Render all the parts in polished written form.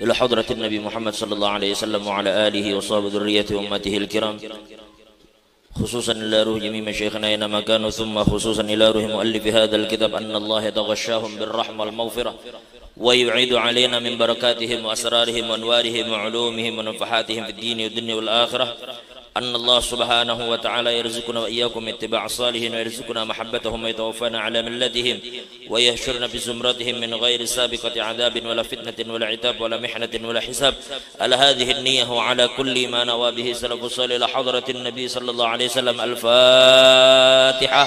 إلى حضرة النبي محمد صلى الله عليه وسلم وعلى آله وصحبه ذريته وأمته الكرام، خصوصا إلى روح جميع مشايخنا أينما كانوا، ثم خصوصا إلى روح مؤلف هذا الكتاب أن الله يتغشاهم بالرحمة والمغفرة ويعيد علينا من بركاتهم وأسرارهم وأنوارهم وعلومهم ونفحاتهم في الدين والدنيا والآخرة، أن الله سبحانه وتعالى يرزقنا وإياكم اتباع الصالحين ويرزقنا محبتهم ويتوفانا على ملتهم ويحشرنا في زمرتهم من غير سابقة عذاب ولا فتنة ولا عتاب ولا محنة ولا حساب، على هذه النية وعلى كل ما نوى به سلف الصالح إلى حضرة النبي صلى الله عليه وسلم. الفاتحة.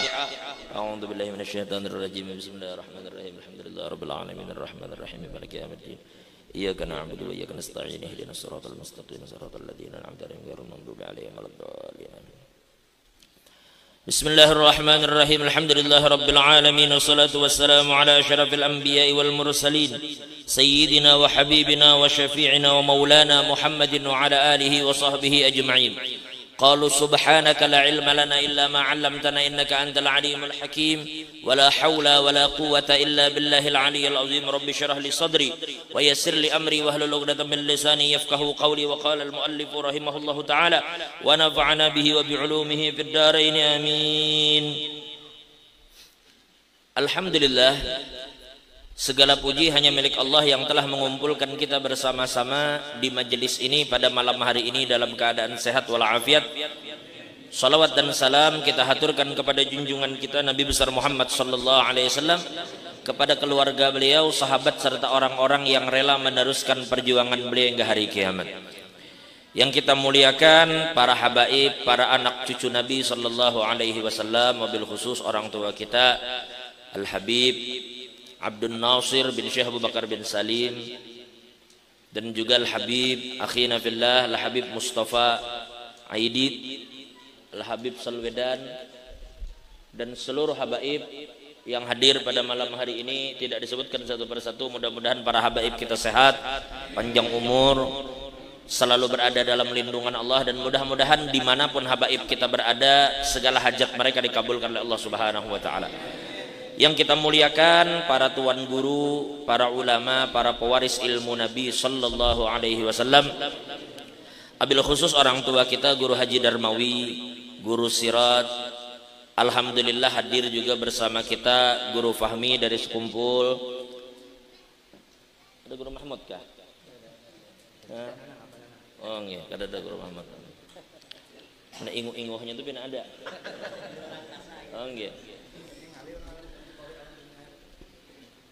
أعوذ بالله من الشيطان الرجيم. بسم الله الرحمن الرحيم. الحمد لله رب العالمين الرحمن الرحيم مالك يوم الدين، إياك نعبد وإياك نستعين، اهدنا الصراط المستقيم صراط الذين أنعمت عليهم غير المغضوب عليهم ولا الضالين. بسم الله الرحمن الرحيم. الحمد لله رب العالمين والصلاة والسلام على أشرف الأنبياء والمرسلين سيدنا وحبيبنا وشفيعنا ومولانا محمد وعلى آله وصحبه أجمعين. قالوا سبحانك لا علم لنا إلا ما علمتنا إنك أنت العليم الحكيم، ولا حول ولا قوة إلا بالله العلي العظيم. رب اشرح لي صدري ويسر لي أمري واحلل عقدة من لساني يفقهوا قولي. وقال المؤلف رحمه الله تعالى ونفعنا به وبعلومه في الدارين آمين. Alhamdulillah, segala puji hanya milik Allah yang telah mengumpulkan kita bersama-sama di majelis ini pada malam hari ini dalam keadaan sehat walafiat. Salawat dan salam kita haturkan kepada junjungan kita Nabi besar Muhammad sallallahu alaihi wasallam, kepada keluarga beliau, sahabat serta orang-orang yang rela meneruskan perjuangan beliau hingga hari kiamat. Yang kita muliakan para habaib, para anak cucu Nabi sallallahu alaihi wasallam, wabil khusus orang tua kita Al-Habib Abdul Nasir bin Syekh Abu Bakar bin Salim, dan juga Al-Habib Akhina Fillah Al-Habib Mustafa Aidid, Al-Habib Salwedan, dan seluruh habaib yang hadir pada malam hari ini. Tidak disebutkan satu persatu. Mudah-mudahan para habaib kita sehat, panjang umur, selalu berada dalam lindungan Allah, dan mudah-mudahan dimanapun habaib kita berada, segala hajat mereka dikabulkan oleh Allah Subhanahu wa Ta'ala. Yang kita muliakan para tuan guru, para ulama, para pewaris ilmu Nabi sallallahu alaihi wasallam, abil khusus orang tua kita Guru Haji Darmawi, Guru Sirat. Alhamdulillah hadir juga bersama kita Guru Fahmi dari sekumpul. Ada Guru Mahmud kah? Oh iya, ada Guru Mahmud. Nah, inguh-inguhnya itu pina ada. Oh iya.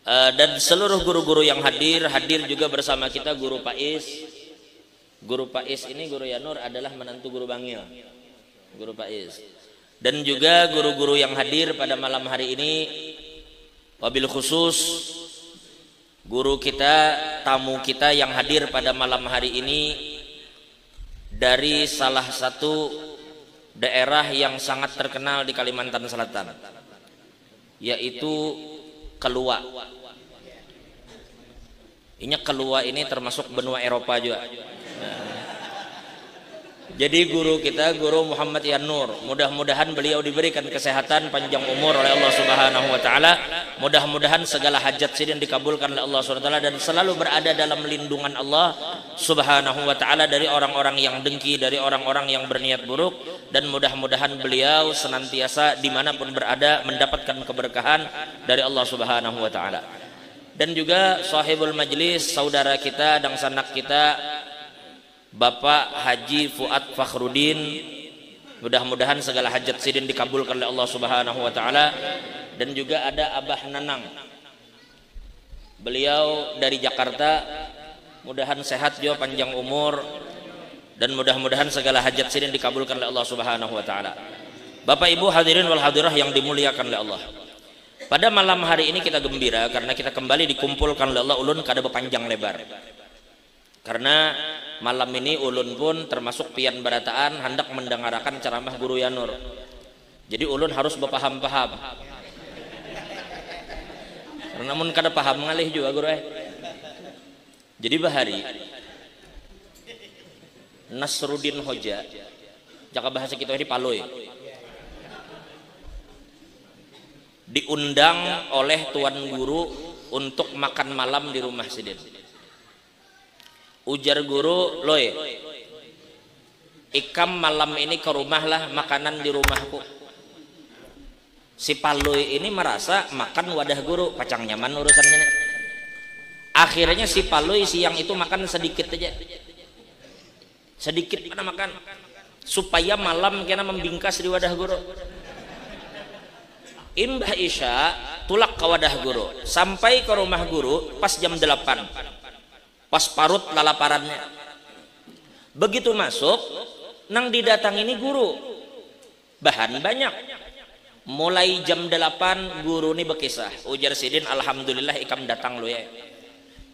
Dan seluruh guru-guru yang hadir juga bersama kita Guru Pais. Guru Pais ini Guru Yanur adalah menantu Guru Bangil, Guru Pais. Dan juga guru-guru yang hadir pada malam hari ini, wabil khusus guru kita, tamu kita yang hadir pada malam hari ini dari salah satu daerah yang sangat terkenal di Kalimantan Selatan, yaitu Kelua. Kelua ini termasuk benua Eropa juga. Jadi guru kita Guru Muhammad Yanur, mudah-mudahan beliau diberikan kesehatan, panjang umur oleh Allah Subhanahu wa Ta'ala. Mudah-mudahan segala hajat sidin dikabulkan oleh Allah Subhanahu wa Ta'ala, dan selalu berada dalam lindungan Allah Subhanahu wa Ta'ala dari orang-orang yang dengki, dari orang-orang yang berniat buruk. Dan mudah-mudahan beliau senantiasa dimanapun berada mendapatkan keberkahan dari Allah Subhanahu wa Ta'ala. Dan juga sahibul majlis, saudara kita dan sanak kita Bapak Haji Fuad Fakhrudin, mudah-mudahan segala hajat sidin dikabulkan oleh Allah Subhanahu wa Ta'ala. Dan juga ada Abah Nanang, beliau dari Jakarta, mudahan sehat juga, panjang umur, dan mudah-mudahan segala hajat sidin dikabulkan oleh Allah Subhanahu wa Ta'ala. Bapak Ibu hadirin wal hadirah yang dimuliakan oleh Allah, pada malam hari ini kita gembira karena kita kembali dikumpulkan oleh Allah ulun kada berpanjang lebar. Karena malam ini ulun pun termasuk pian barataan hendak mendengarkan ceramah Guru Yanur. Jadi ulun harus berpaham-paham. Namun kada paham ngalih juga Guru. Jadi bahari Nasruddin Hoja, jaka bahasa kita ini Paloy, diundang oleh tuan guru untuk makan malam di rumah sidin. Ujar guru, loe, ikam malam ini ke rumah lah, makanan di rumahku. Si Paloi ini merasa makan wadah guru, pacang nyaman urusannya. Akhirnya si Paloi siang itu makan sedikit aja, sedikit mana makan, supaya malam kena membingkas di wadah guru. Imbah Isya tulak ke wadah guru, sampai ke rumah guru pas jam 8, pas parut lalaparannya. Begitu masuk, nang didatang ini guru, bahan banyak. Mulai jam 8 guru ini berkisah. Ujar Sidin, alhamdulillah ikam datang lo ya.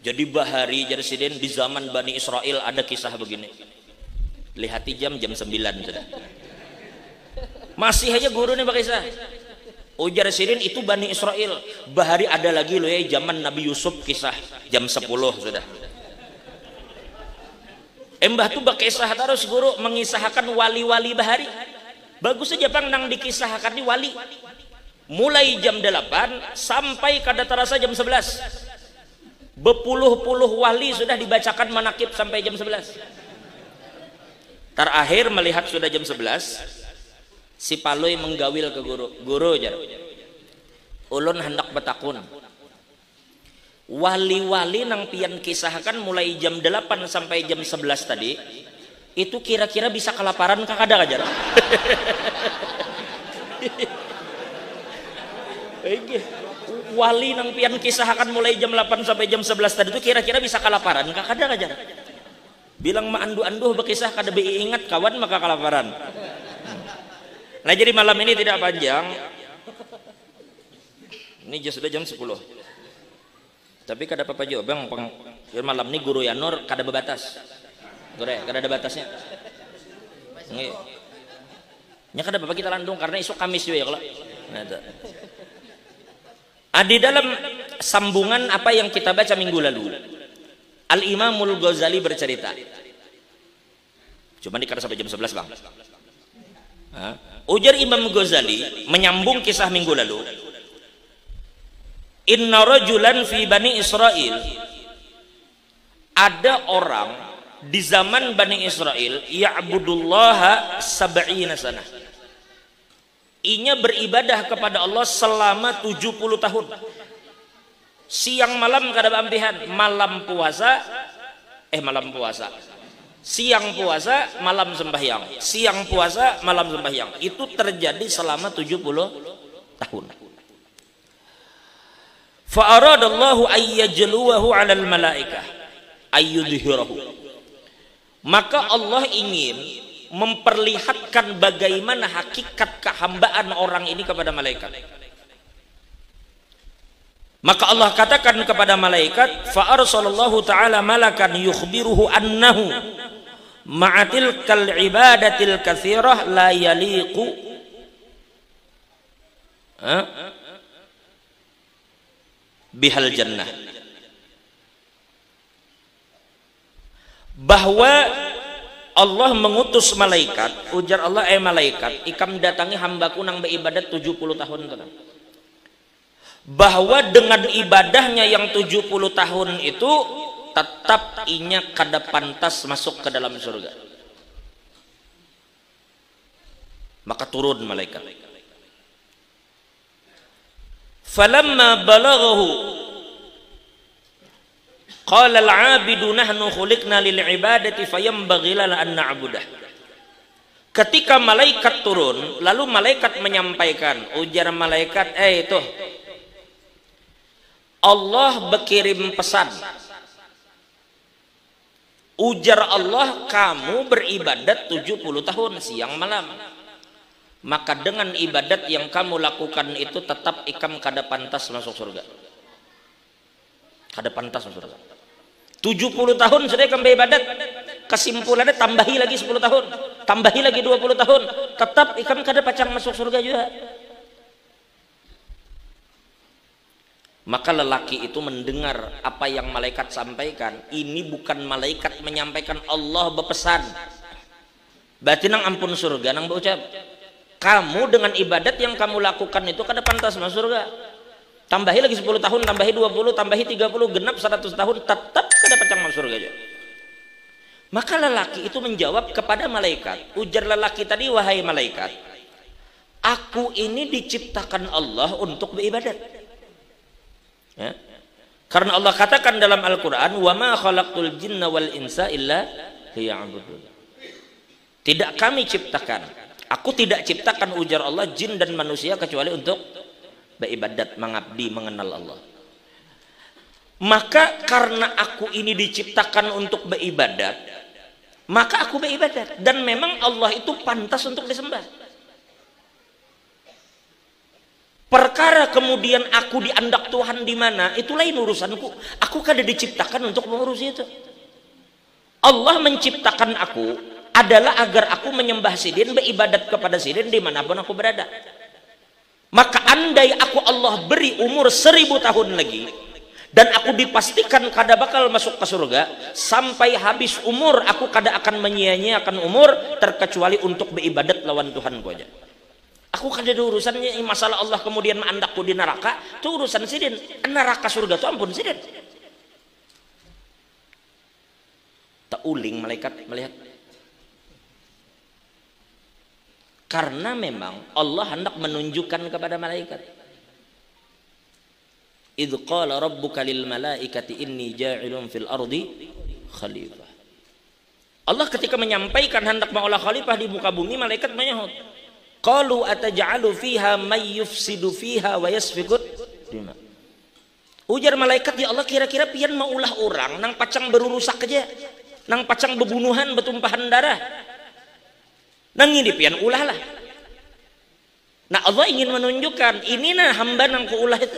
Jadi bahari jar Sidin, di zaman Bani Israel ada kisah begini. Lihati jam 9 sudah. Masih aja guru ini berkisah. Ujar Sidin, itu Bani Israel. Bahari ada lagi lo ya, zaman Nabi Yusuf kisah jam 10 sudah. Embah tuh berkisah terus guru mengisahkan wali-wali bahari. Bagus saja bang nang dikisahkan di wali. Mulai jam 8 sampai kada terasa jam 11. Berpuluh-puluh wali sudah dibacakan manakib sampai jam 11. Terakhir melihat sudah jam 11. Si Paloi menggawil ke guru, guru jar, ulun hendak betakun. Wali-wali nang pian kisahkan mulai jam 8 sampai jam 11 tadi, itu kira-kira bisa kelaparan kah kada ajar? Wali nang pian kisahkan mulai jam 8 sampai jam 11 tadi itu kira-kira bisa kelaparan kah kada ajar? Bilang ma andu-anduh berkisah kada ingat kawan maka kelaparan. Nah jadi malam ini tidak panjang. Ini sudah jam 10. Tapi kada apa-apa juga bang, malam ini guru Yanur kada berbatas. Gore, kada ada batasnya. Nya kada apa-apa kita landung karena esok Kamis juga ya kalau. Nah, di dalam sambungan apa yang kita baca minggu lalu, Al-Imamul Ghazali bercerita. Cuma dikira sampai jam 11 bang. Ujar Imam Ghazali menyambung kisah minggu lalu. Inna rajulan fi Bani Israel, ada orang di zaman Bani Israel ya'budullaha sab'ina sanah. Inya beribadah kepada Allah selama 70 tahun. Siang malam kada beampihan, malam puasa, siang puasa, malam sembahyang. Siang puasa, malam sembahyang. Itu terjadi selama 70 tahun. Fa aradallahu ayyajluwahu 'alal malaikah ayyudhhirahu. Maka Allah ingin memperlihatkan bagaimana hakikat kehambaan orang ini kepada malaikat. Maka Allah katakan kepada malaikat, fa arsalallahu ta'ala malakan yukhbiruhu annahu ma'atil kal ibadatil katsirah la yaliqu bihal jannah. Bahwa Allah mengutus malaikat, ujar Allah, malaikat, ikam datangi hambaku nang beribadat 70 tahun tenang. Bahwa dengan ibadahnya yang 70 tahun itu tetap inya kada pantas masuk ke dalam surga. Maka turun malaikat. Falamma balaghahu qala al-'abidu nahnu khuliqna lil ibadati fayanbaghi lana an na'budah. Ketika malaikat turun, lalu malaikat menyampaikan, ujar malaikat, itu Allah berkirim pesan. Ujar Allah, kamu beribadat 70 tahun siang malam. Maka dengan ibadat yang kamu lakukan itu tetap ikam kada pantas masuk surga. Kada pantas masuk surga. 70 tahun sudah ikam beribadat. Kesimpulannya tambahi lagi 10 tahun. Tambahi lagi 20 tahun. Tetap ikam kada pacang masuk surga juga. Maka lelaki itu mendengar apa yang malaikat sampaikan. Ini bukan malaikat menyampaikan, Allah berpesan. Berarti nang ampun surga nang berucap, kamu dengan ibadat yang kamu lakukan itu kada pantas masuk surga. Tambahi lagi 10 tahun, tambahi 20, tambahi 30, genap 100 tahun, tetap kada pacang masuk surga aja. Maka lelaki itu menjawab kepada malaikat. Ujar lelaki tadi, wahai malaikat, aku ini diciptakan Allah untuk beribadat. Ya. Karena Allah katakan dalam Al-Quran, wa ma khalaqtul jinna wal insa illa liya'budun. Tidak kami ciptakan, aku tidak ciptakan, ujar Allah, jin dan manusia kecuali untuk beribadat, mengabdi, mengenal Allah. Maka karena aku ini diciptakan untuk beribadat, maka aku beribadat. Dan memang Allah itu pantas untuk disembah. Perkara kemudian aku diandak Tuhan di mana, itu lain urusanku. Aku kada diciptakan untuk mengurus itu. Allah menciptakan aku adalah agar aku menyembah sidin, beribadat kepada sidin dimanapun aku berada. Maka andai aku Allah beri umur 1000 tahun lagi, dan aku dipastikan kada bakal masuk ke surga, sampai habis umur aku kada akan menyia-nyiakan umur terkecuali untuk beribadat lawan Tuhanku aja. Aku kada ada urusannya masalah Allah kemudian mandakku di neraka, itu urusan sidin. Neraka surga itu ampun sidin. Tak uling malaikat melihat. Karena memang Allah hendak menunjukkan kepada malaikat. Idz qala rabbuka lil malaikati inni ja'ilun fil ardi khalifah. Allah ketika menyampaikan hendak maulah khalifah di muka bumi, malaikat menyahut, qalu ataj'alu fiha may yufsidu fiha wa yasfiku dima. Ujar malaikat, ya Allah, kira-kira pian maulah orang nang pacang berurusak aja, nang pacang bebunuhan, betumpahan darah, nang ini pian ulah lah. Nah Allah ingin menunjukkan, ini nah hamba nang kuulah itu,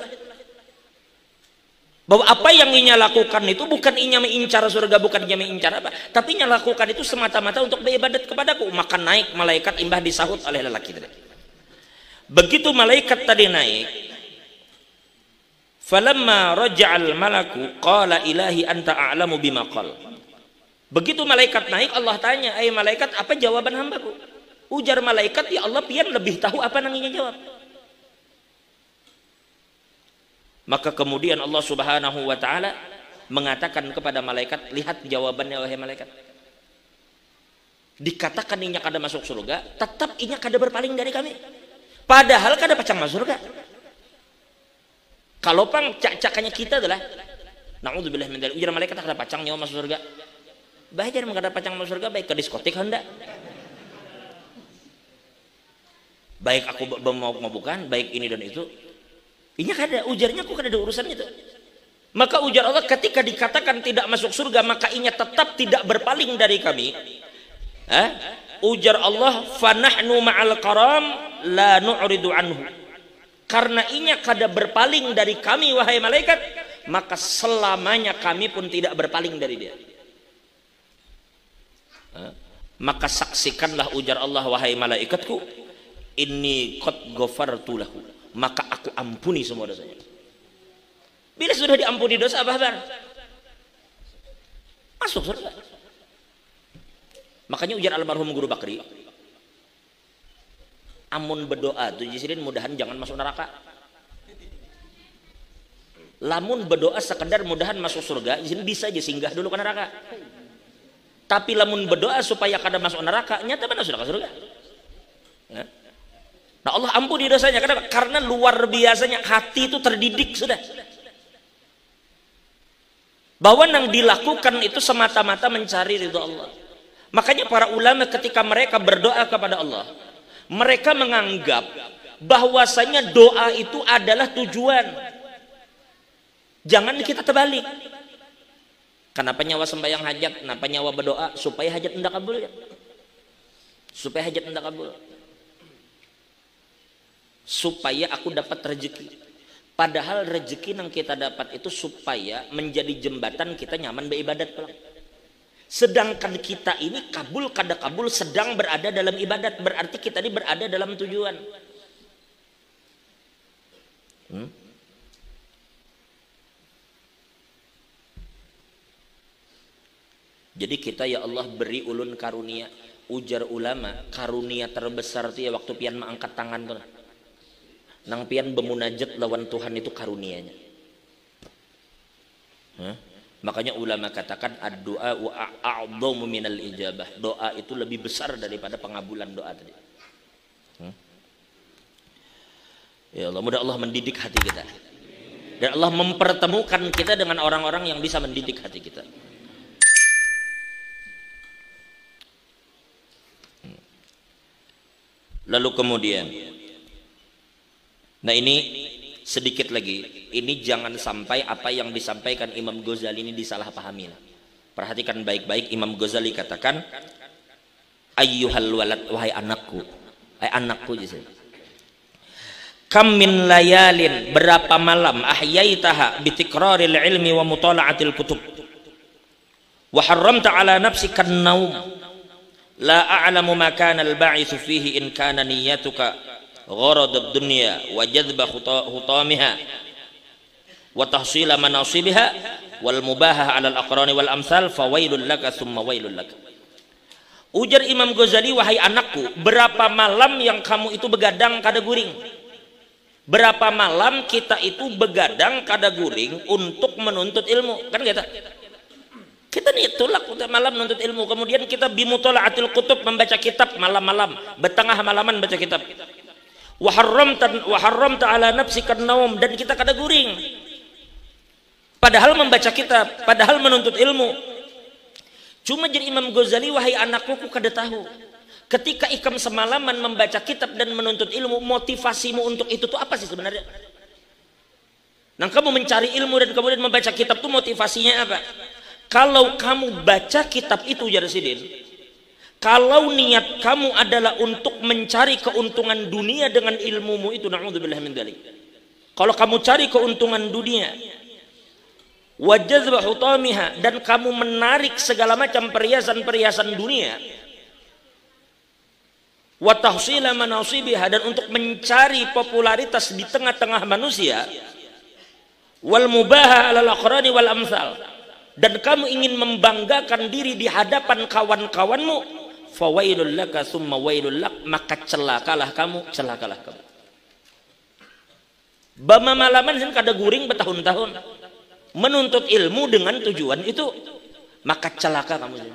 bahwa apa yang inya lakukan itu bukan inya mengincar surga, bukan inya mengincar apa, tapi inya lakukan itu semata-mata untuk beribadat kepadaku. Maka naik malaikat imbah disahut oleh lelaki tadi. Begitu malaikat tadi naik, falamma raja'al malaku qala ilahi anta a'lamu bima qala. Begitu malaikat naik, Allah tanya, malaikat, apa jawaban hambaku? Ujar malaikat, ya Allah, pian lebih tahu apa nang inya jawab. Maka kemudian Allah Subhanahu wa ta'ala mengatakan kepada malaikat, lihat jawabannya wahai malaikat. Dikatakan inya kada masuk surga, tetap inya kada berpaling dari kami. Padahal kada pacang masuk surga. Kalau pang cak-cakannya kita adalah, na'udzubillah min dzalik, ujar malaikat kada pacang nyawa masuk surga. Baik jangan kada pacang masuk surga, baik ke diskotik hendak. Baik aku mau bukan, baik ini dan itu. Inya kada, ujarnya aku kada ada urusan itu. Maka ujar Allah, ketika dikatakan tidak masuk surga, maka inya tetap tidak berpaling dari kami. Ujar Allah, fanahnu ma'al karam la nu'ridu anhu. Karena inya kada berpaling dari kami wahai malaikat, maka selamanya kami pun tidak berpaling dari dia. Maka saksikanlah, ujar Allah, wahai malaikatku, inni qad ghafartu lahu, maka aku ampuni semua dosanya. Bila sudah diampuni dosa, apa kabar? Masuk surga. Makanya ujar almarhum Guru Bakri, amun berdoa tuh jisirin mudahan jangan masuk neraka. Lamun berdoa sekedar mudahan masuk surga, jisirin bisa aja singgah dulu ke neraka. Tapi lamun berdoa supaya kada masuk neraka, nyata benar sudah ke surga. Ya. Nah Allah ampuni dosanya. Kenapa? Karena luar biasanya hati itu terdidik sudah, bahwa yang dilakukan itu semata-mata mencari ridho Allah. Makanya para ulama ketika mereka berdoa kepada Allah, mereka menganggap bahwasanya doa itu adalah tujuan. Jangan kita terbalik. Kenapa nyawa sembahyang hajat? Kenapa nyawa berdoa? Supaya hajat hendak kabul ya? Supaya hajat hendak kabul, supaya aku dapat rezeki. Padahal rezeki yang kita dapat itu supaya menjadi jembatan kita nyaman beribadat pulang. Sedangkan kita ini kabul kada kabul sedang berada dalam ibadat, berarti kita ini berada dalam tujuan. Jadi kita ya Allah beri ulun karunia. Ujar ulama, karunia terbesar itu ya waktu pian mengangkat tangan tuh. Nang pian bermunajat lawan Tuhan itu karunianya. Makanya ulama katakan ad-du'a a'dhamu minal ijabah. Doa itu lebih besar daripada pengabulan doa tadi. Ya Allah, mudah Allah mendidik hati kita. Dan Allah mempertemukan kita dengan orang-orang yang bisa mendidik hati kita. Lalu kemudian, nah ini sedikit lagi, ini jangan sampai apa yang disampaikan Imam Ghazali ini disalahpahami. Perhatikan baik-baik, Imam Ghazali katakan, ayyuhal walad, wahai anakku, anakku jadi. Kam min layalin, berapa malam ahyaitaha bitikraril ilmi wa mutala'atil kutub wa harramta ala nafsika an-naum la a'lamu ma kana al-ba'ithu fihi in kana niyyatuka gharad ad-dunya wa jadba hutamiha wa tahsila manasibiha wal mubaha 'ala al-aqrani wal amsal fa wailul laka thumma wailul laka. Ujar Imam Ghazali, wahai anakku, berapa malam yang kamu itu begadang kada guring. Berapa malam kita itu begadang kada guring untuk menuntut ilmu, kan kita nih tulak malam menuntut ilmu, kemudian kita bimutolaatil kutub, membaca kitab malam-malam, bertengah malaman baca kitab. Wa harramta ala nafsika naum, dan kita kada guring padahal membaca kitab, padahal menuntut ilmu. Cuma jadi Imam Ghazali, wahai anakku, ku kada tahu ketika ikam semalaman membaca kitab dan menuntut ilmu, motivasimu untuk itu tuh apa sih sebenarnya? Nah, kamu mencari ilmu dan kemudian membaca kitab tuh motivasinya apa? Kalau kamu baca kitab itu, Jarsidin, kalau niat kamu adalah untuk mencari keuntungan dunia dengan ilmumu itu, na'udzubillah min dzalik. Kalau kamu cari keuntungan dunia, wa jazba hutamiha, dan kamu menarik segala macam perhiasan-perhiasan dunia, wa tahsila manasibiha, dan untuk mencari popularitas di tengah-tengah manusia, wal mubaha alal aqrani wal amsal, dan kamu ingin membanggakan diri di hadapan kawan-kawanmu, fawailul laka summa wailul lak, maka celakalah kamu, celakalah kamu. Bama malaman sin kada guring bertahun-tahun menuntut ilmu dengan tujuan itu, maka celaka kamu.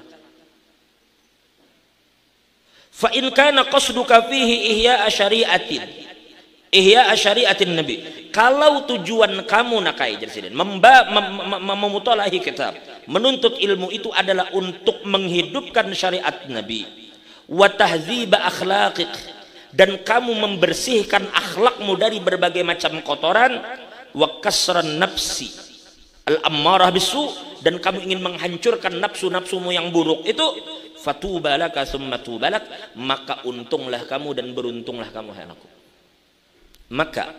Fa in kana qasduka fihi ihya syari'atin nabi, kalau tujuan kamu nakai Presiden memutolahi kitab, menuntut ilmu itu adalah untuk menghidupkan syariat Nabi, wa tahdziba akhlaqik, dan kamu membersihkan akhlakmu dari berbagai macam kotoran, wa kasran nafsi al-ammarah bisu, dan kamu ingin menghancurkan nafsu-nafsumu yang buruk itu, fatubalaka summa tubalak, maka untunglah kamu dan beruntunglah kamu, hai anakku. Maka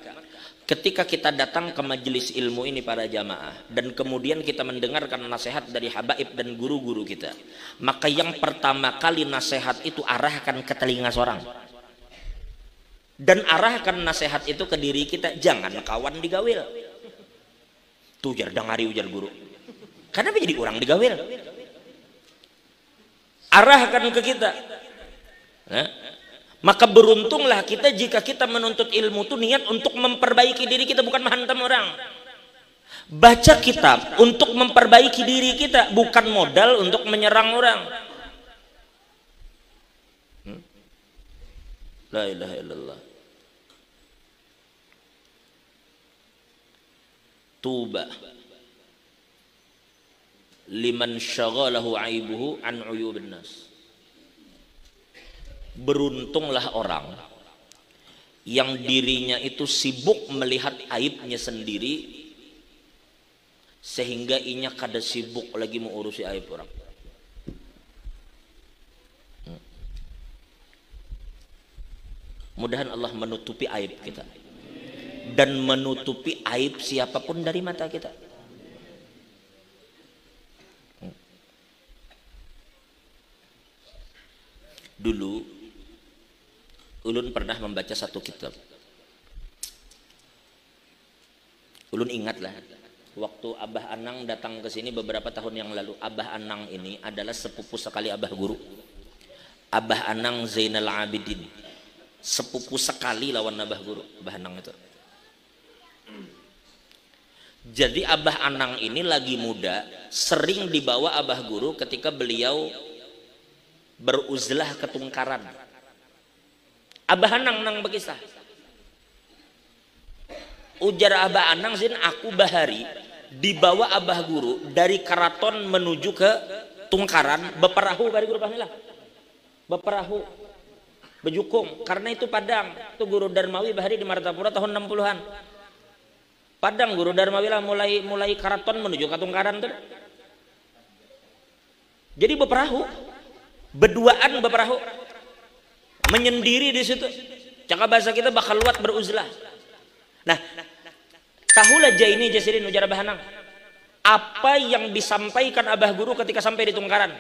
ketika kita datang ke majelis ilmu ini para jamaah, dan kemudian kita mendengarkan nasihat dari habaib dan guru-guru kita, maka yang pertama kali nasihat itu arahkan ke telinga seorang, dan arahkan nasihat itu ke diri kita. Jangan kawan digawil tuh jar dangari ujar guru, karena jadi orang digawil. Arahkan ke kita. Nah, maka beruntunglah kita jika kita menuntut ilmu itu niat untuk memperbaiki diri kita, bukan menghantam orang. Baca kitab untuk memperbaiki diri kita, bukan modal untuk menyerang orang. La ilaha illallah. Tuba liman syaghalahu aibuhu an uyubin nas. Beruntunglah orang yang dirinya itu sibuk melihat aibnya sendiri, sehingga inya kada sibuk lagi mengurusi aib orang. Mudahan Allah menutupi aib kita dan menutupi aib siapapun dari mata kita. Dulu ulun pernah membaca satu kitab. Ulun ingatlah waktu Abah Anang datang ke sini beberapa tahun yang lalu. Abah Anang ini adalah sepupu sekali Abah Guru. Abah Anang Zainal Abidin, sepupu sekali lawan Abah Guru, Abah Anang itu. Jadi Abah Anang ini lagi muda, sering dibawa Abah Guru ketika beliau beruzlah ke Tungkaran. Abah Anang nang berkisah. Ujar Abah Anang zin, aku bahari dibawa Abah Guru dari Karaton menuju ke Tungkaran beperahu bari guru pahamilah. Beperahu bejukung karena itu Padang. Itu Guru Darmawi bahari di Martapura tahun 60-an. Padang Guru Darmawi lah mulai Karaton menuju ke Tungkaran tuh. Jadi beperahu, berduaan beperahu, menyendiri di situ. Cakap bahasa kita bakal luat beruzlah. Nah, tahulah ini jasirin ujar Abah Anang. Apa yang disampaikan Abah Guru ketika sampai di Tungkaran,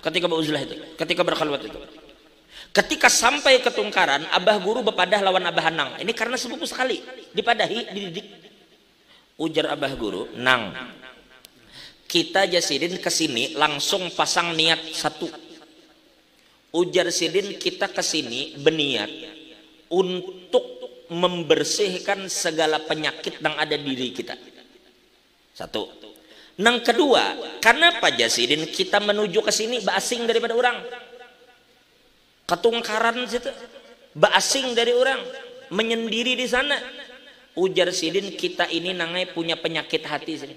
ketika beruzlah itu, ketika berkhalwat itu. Ketika sampai ke Tungkaran, Abah Guru bepadah lawan Abah Anang. Ini karena sepupu sekali, dipadahi, dididik. Ujar Abah Guru, Nang, kita Jasidin kesini langsung pasang niat satu. Ujar Sidin, kita kesini berniat untuk membersihkan segala penyakit yang ada di diri kita. Satu. Nang kedua, kenapa Jasidin kita menuju ke sini basing daripada orang? Ketungkaran situ, basing dari orang, menyendiri di sana. Ujar Sidin, kita ini nangai punya penyakit hati sini.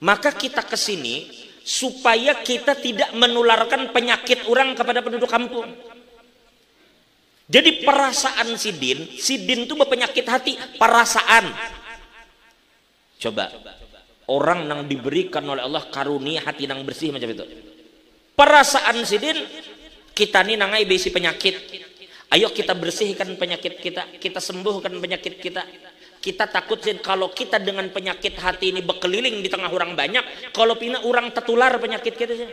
Maka kita ke sini supaya kita tidak menularkan penyakit orang kepada penduduk kampung. Jadi perasaan Sidin itu berpenyakit hati, perasaan. Coba orang yang diberikan oleh Allah karunia hati yang bersih macam itu. Perasaan Sidin, kita ini nangai besi penyakit. Ayo kita bersihkan penyakit kita, kita sembuhkan penyakit kita. Kita takut sih kalau kita dengan penyakit hati ini berkeliling di tengah orang banyak, kalau pina orang tertular penyakit kita sih.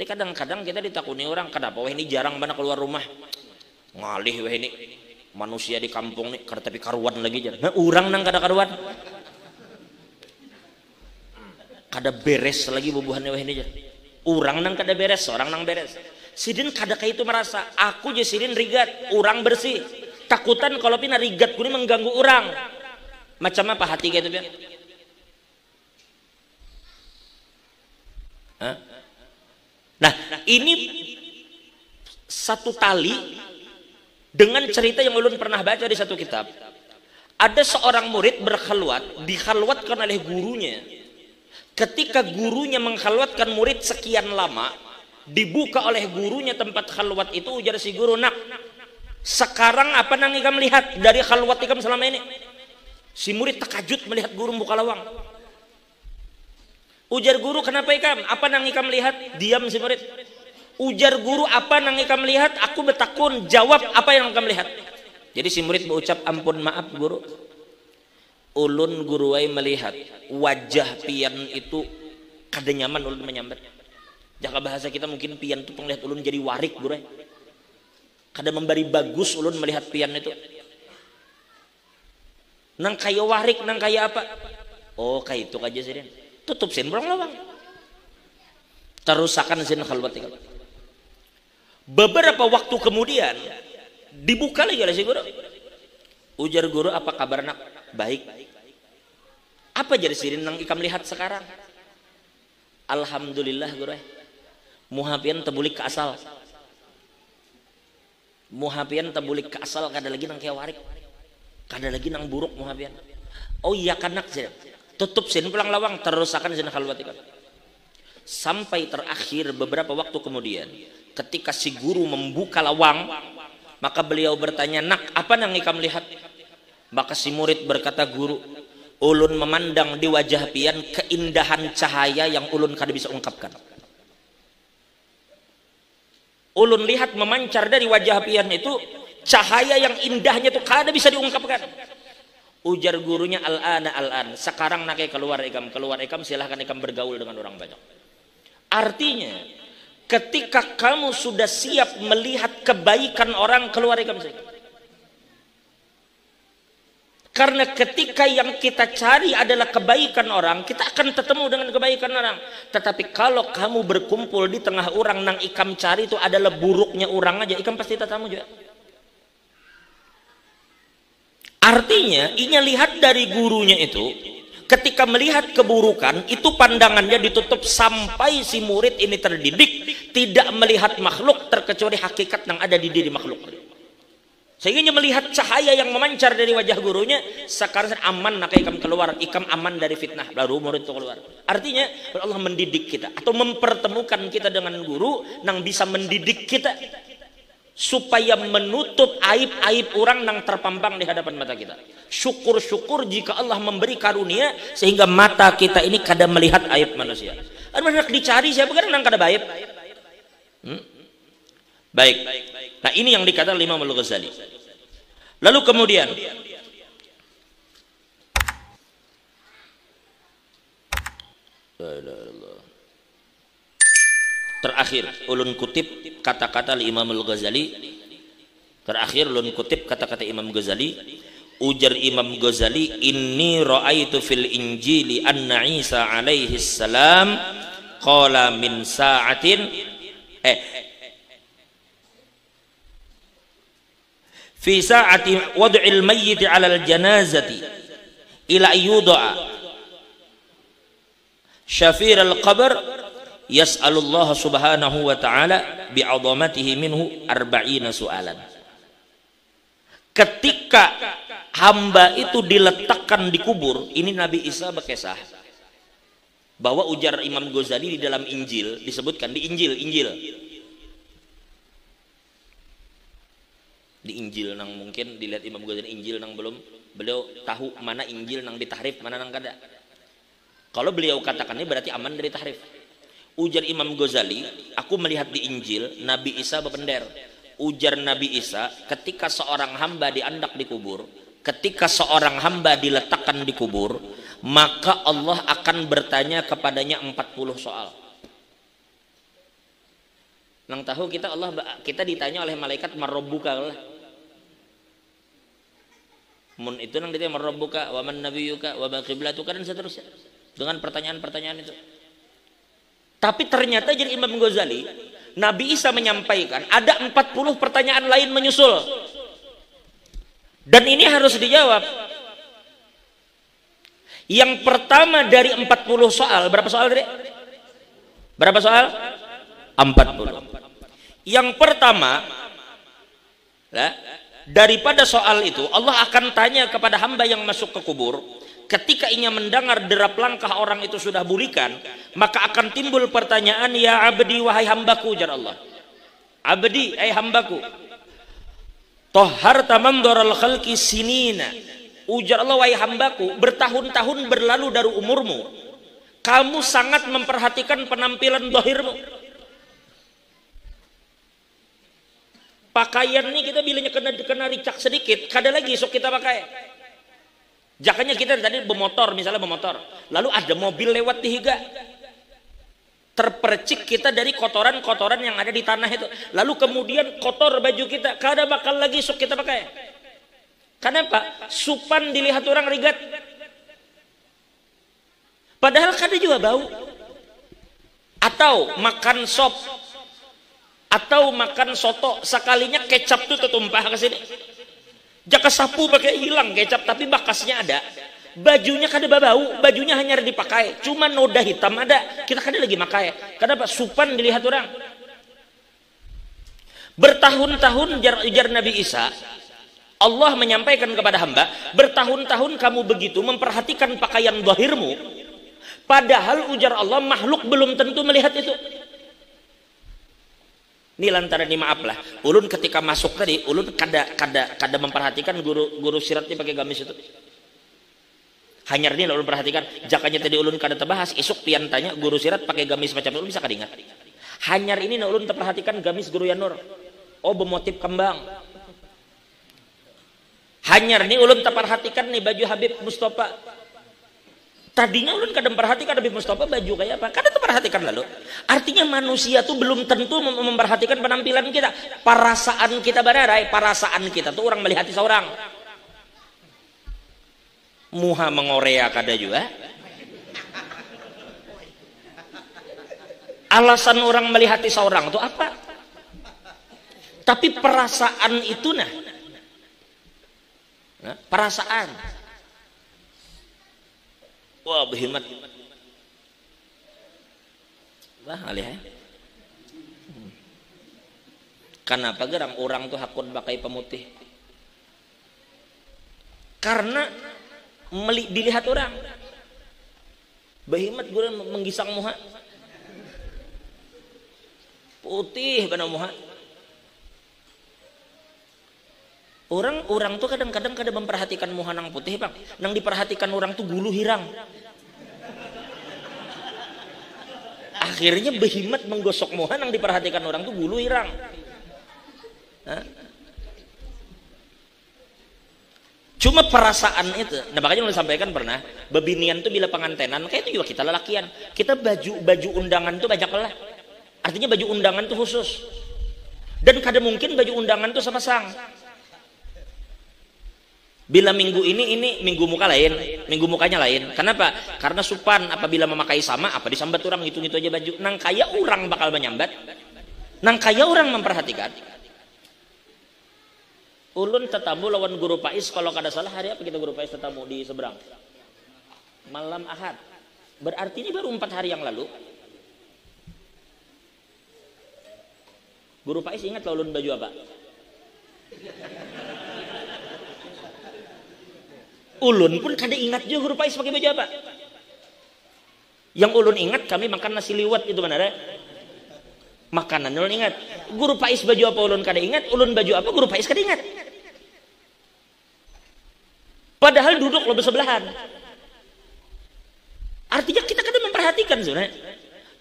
Ini kadang-kadang kita ditakuni orang, kenapa wah ini jarang banget keluar rumah, ngalih wah ini manusia di kampung nih, tapi karuan lagi jarang. Nah, orang nang kada karuan, kada beres lagi bubuhannya wah ini jarang. Orang nang kada beres, orang nang beres. Sidin kada kayak itu merasa, aku je Sidin rigat, orang bersih. Takutan kalau pina rigat kuni mengganggu orang. Macam apa hati kayak itu biar? Nah, ini satu tali dengan cerita yang ulun pernah baca di satu kitab. Ada seorang murid berkhalwat, dikhalwatkan oleh gurunya. Ketika gurunya mengkhalwatkan murid sekian lama, dibuka oleh gurunya tempat khalwat itu. Ujar si guru, nak, sekarang apa nang ikam lihat dari khalwat ikam selama ini? Si murid takajud melihat guru buka lawang. Ujar guru, kenapa ikam? Apa nang ikam lihat? Diam si murid. Ujar guru, apa nang ikam lihat? Aku betakun, jawab apa yang ikam lihat. Jadi si murid berucap, ampun maaf guru, ulun guruai melihat wajah pian itu kada nyaman ulun menyambat. Jaka bahasa kita mungkin pian itu penglihat ulun jadi warik guru. Kada memberi bagus ulun melihat pian itu. Nang kaya warik, nang kaya apa? Oh kayak itu aja sih. Tutup sin burang lawang. Terusakan sin khalwat ikam. Beberapa waktu kemudian dibuka lagi oleh si guru. Ujar guru, apa kabar nak? Baik. Apa jadi sirin nang ikam lihat sekarang? Alhamdulillah guru. Muhapian tebulik ke asal. Muhapian tebulik ke asal, kada lagi nang kaya warik. Kada lagi nang buruk muhapian. Oh iya kanak sih. Tutup sin pulang lawang, terusakan sin khalwat ikam. Sampai terakhir beberapa waktu kemudian, ketika si guru membuka lawang, maka beliau bertanya, nak, apa nang ikam lihat? Maka si murid berkata, guru, ulun memandang di wajah pian keindahan cahaya yang ulun kada bisa ungkapkan. Ulun lihat memancar dari wajah pian itu cahaya yang indahnya itu kada bisa diungkapkan. Ujar gurunya, al-an, sekarang nak keluar ikam, silahkan ikam bergaul dengan orang banyak. Artinya ketika kamu sudah siap melihat kebaikan orang, keluar ikam saja. Karena ketika yang kita cari adalah kebaikan orang, kita akan ketemu dengan kebaikan orang. Tetapi kalau kamu berkumpul di tengah orang, nang ikam cari itu adalah buruknya orang aja, ikam pasti tetamu juga. Artinya inya lihat dari gurunya itu, ketika melihat keburukan itu pandangannya ditutup sampai si murid ini terdidik tidak melihat makhluk terkecuali hakikat yang ada di diri makhluk. Sehingga melihat cahaya yang memancar dari wajah gurunya, sekarang aman nak ikam keluar, ikam aman dari fitnah, baru murid itu keluar. Artinya Allah mendidik kita atau mempertemukan kita dengan guru yang bisa mendidik kita supaya menutup aib-aib orang yang terpampang di hadapan mata kita. Syukur-syukur jika Allah memberi karunia sehingga mata kita ini kadang melihat aib manusia. Anak dicari siapa kan nang kada aib. Baik. Nah, ini yang dikatakan Imam Al-Ghazali. Lalu kemudian terakhir ulun kutip kata-kata Imam Al-Ghazali. Terakhir ulun kutip kata-kata Imam Ghazali. Ujar Imam Ghazali, inni ra'aitu fil injili anna Isa alaihi salam qala min sa'atin fi sa'ati wad'il mayyit 'ala al-janazati ila yuda'a syafir al-qabr yas'alullah subhanahu wa ta'ala bi'azamatihi minhu 40 soalan. Ketika hamba itu diletakkan di kubur, ini Nabi Isa berkisah bahwa ujar Imam Ghazali di dalam Injil disebutkan di Injil nang mungkin dilihat Imam Ghazali Injil nang belum beliau tahu mana Injil nang ditahrif mana nang kada. Kalau beliau katakan ini berarti aman dari tahrif. Ujar Imam Ghazali, aku melihat di Injil Nabi Isa berpender. Ujar Nabi Isa, ketika seorang hamba diandak di kubur, ketika seorang hamba diletakkan di kubur, maka Allah akan bertanya kepadanya 40 soal. Nang tahu kita ditanya oleh malaikat marrabbuka lah. Mun itu nang ditanya marrabbuka wa man nabiyyuka wa ma qiblatuka dan seterusnya. Dengan pertanyaan-pertanyaan itu. Tapi ternyata jadi Imam Ghazali, Nabi Isa menyampaikan ada 40 pertanyaan lain menyusul. Dan ini harus dijawab. Yang pertama dari 40 soal, berapa soal tadi? Berapa soal? 40. Yang pertama, daripada soal itu Allah akan tanya kepada hamba yang masuk ke kubur, ketika ia mendengar derap langkah orang itu sudah bulikan, maka akan timbul pertanyaan, ya abdi wahai hambaku, ujar Allah. Abdi, hambaku, tohar tamam doral khalqi sinina, ujar Allah, wahai hambaku, bertahun-tahun berlalu dari umurmu, kamu sangat memperhatikan penampilan dohirmu. Pakaian nih kita bilanya kena ricak sedikit, kada lagi sok kita pakai. Jakanya kita tadi bermotor, misalnya bermotor, lalu ada mobil lewat tiga, terpercik kita dari kotoran-kotoran yang ada di tanah itu, lalu kemudian kotor baju kita, kada bakal lagi sok kita pakai. Kenapa? Supan dilihat orang rigat, padahal kada juga bau. Atau makan sop, atau makan soto, sekalinya kecap tuh tertumpah ke sini. Jaka sapu pakai hilang kecap, tapi bakasnya ada. Bajunya kada bau, bajunya hanya dipakai, cuma noda hitam ada, kita kada lagi pakai. Kenapa? Supan dilihat orang. Bertahun-tahun ujar Nabi Isa, Allah menyampaikan kepada hamba, bertahun-tahun kamu begitu memperhatikan pakaian zahirmu, padahal ujar Allah makhluk belum tentu melihat itu. Ini lantaran ini maaf lah, ulun ketika masuk tadi ulun kada memperhatikan guru siratnya pakai gamis itu. Hanyar ini ulun perhatikan, jakanya tadi ulun kada terbahas, esok pian tanya guru sirat pakai gamis macam itu ulun bisa kadingat. Hanyar ini ulun terperhatikan gamis guru Yanur, oh bermotif kembang. Hanyar ini ulun terperhatikan nih baju Habib Mustafa. Tadinya ulun kadang perhatikan Habib Mustafa baju kayak apa, kadang terperhatikan lalu. Artinya manusia tuh belum tentu memperhatikan penampilan kita, perasaan kita benarai, perasaan kita tuh orang melihat seorang. Muha mengorea kada juga. Alasan orang melihat seorang tuh apa? Tapi perasaan itu Perasaan. Wah, berhemat. Wah, alih. Kenapa gerang orang tuh hakun pakai pemutih? Karena dilihat orang. Berhemat gue menggisang muha. Putih benar muha. Orang tuh kadang-kadang memperhatikan muha nang putih, Bang. Nang diperhatikan orang tuh gulu hirang. Akhirnya behimat menggosok muha nang diperhatikan orang tuh gulu hirang. Cuma perasaan itu. Nah, makanya udah sampaikan pernah, bebinian tuh bila pengantenan, kayak itu juga kita lelakian. Kita baju undangan tuh banyak lah. Artinya baju undangan tuh khusus. Dan kadang mungkin baju undangan tuh sepasang. Bila minggu ini minggu muka lain, minggu mukanya lain. Kenapa? Karena supan apabila memakai sama, apa disambat orang gitu aja baju. Nang kaya orang bakal menyambat. Nang kaya orang memperhatikan. Ulun tetamu lawan guru Pais, kalau kada salah hari apa kita guru Pais tetamu di seberang? Malam Ahad. Berarti ini baru 4 hari yang lalu. Guru Pais ingat ulun baju apa? Ulun pun kada ingat juga guru Pais pakai baju apa. Yang ulun ingat kami makan nasi liwet itu benar ya? Makanan ulun ingat. Guru Pais baju apa ulun kada ingat, ulun baju apa guru Pais kada ingat. Padahal duduk lo bersebelahan. Artinya kita kadang memperhatikan sebenarnya.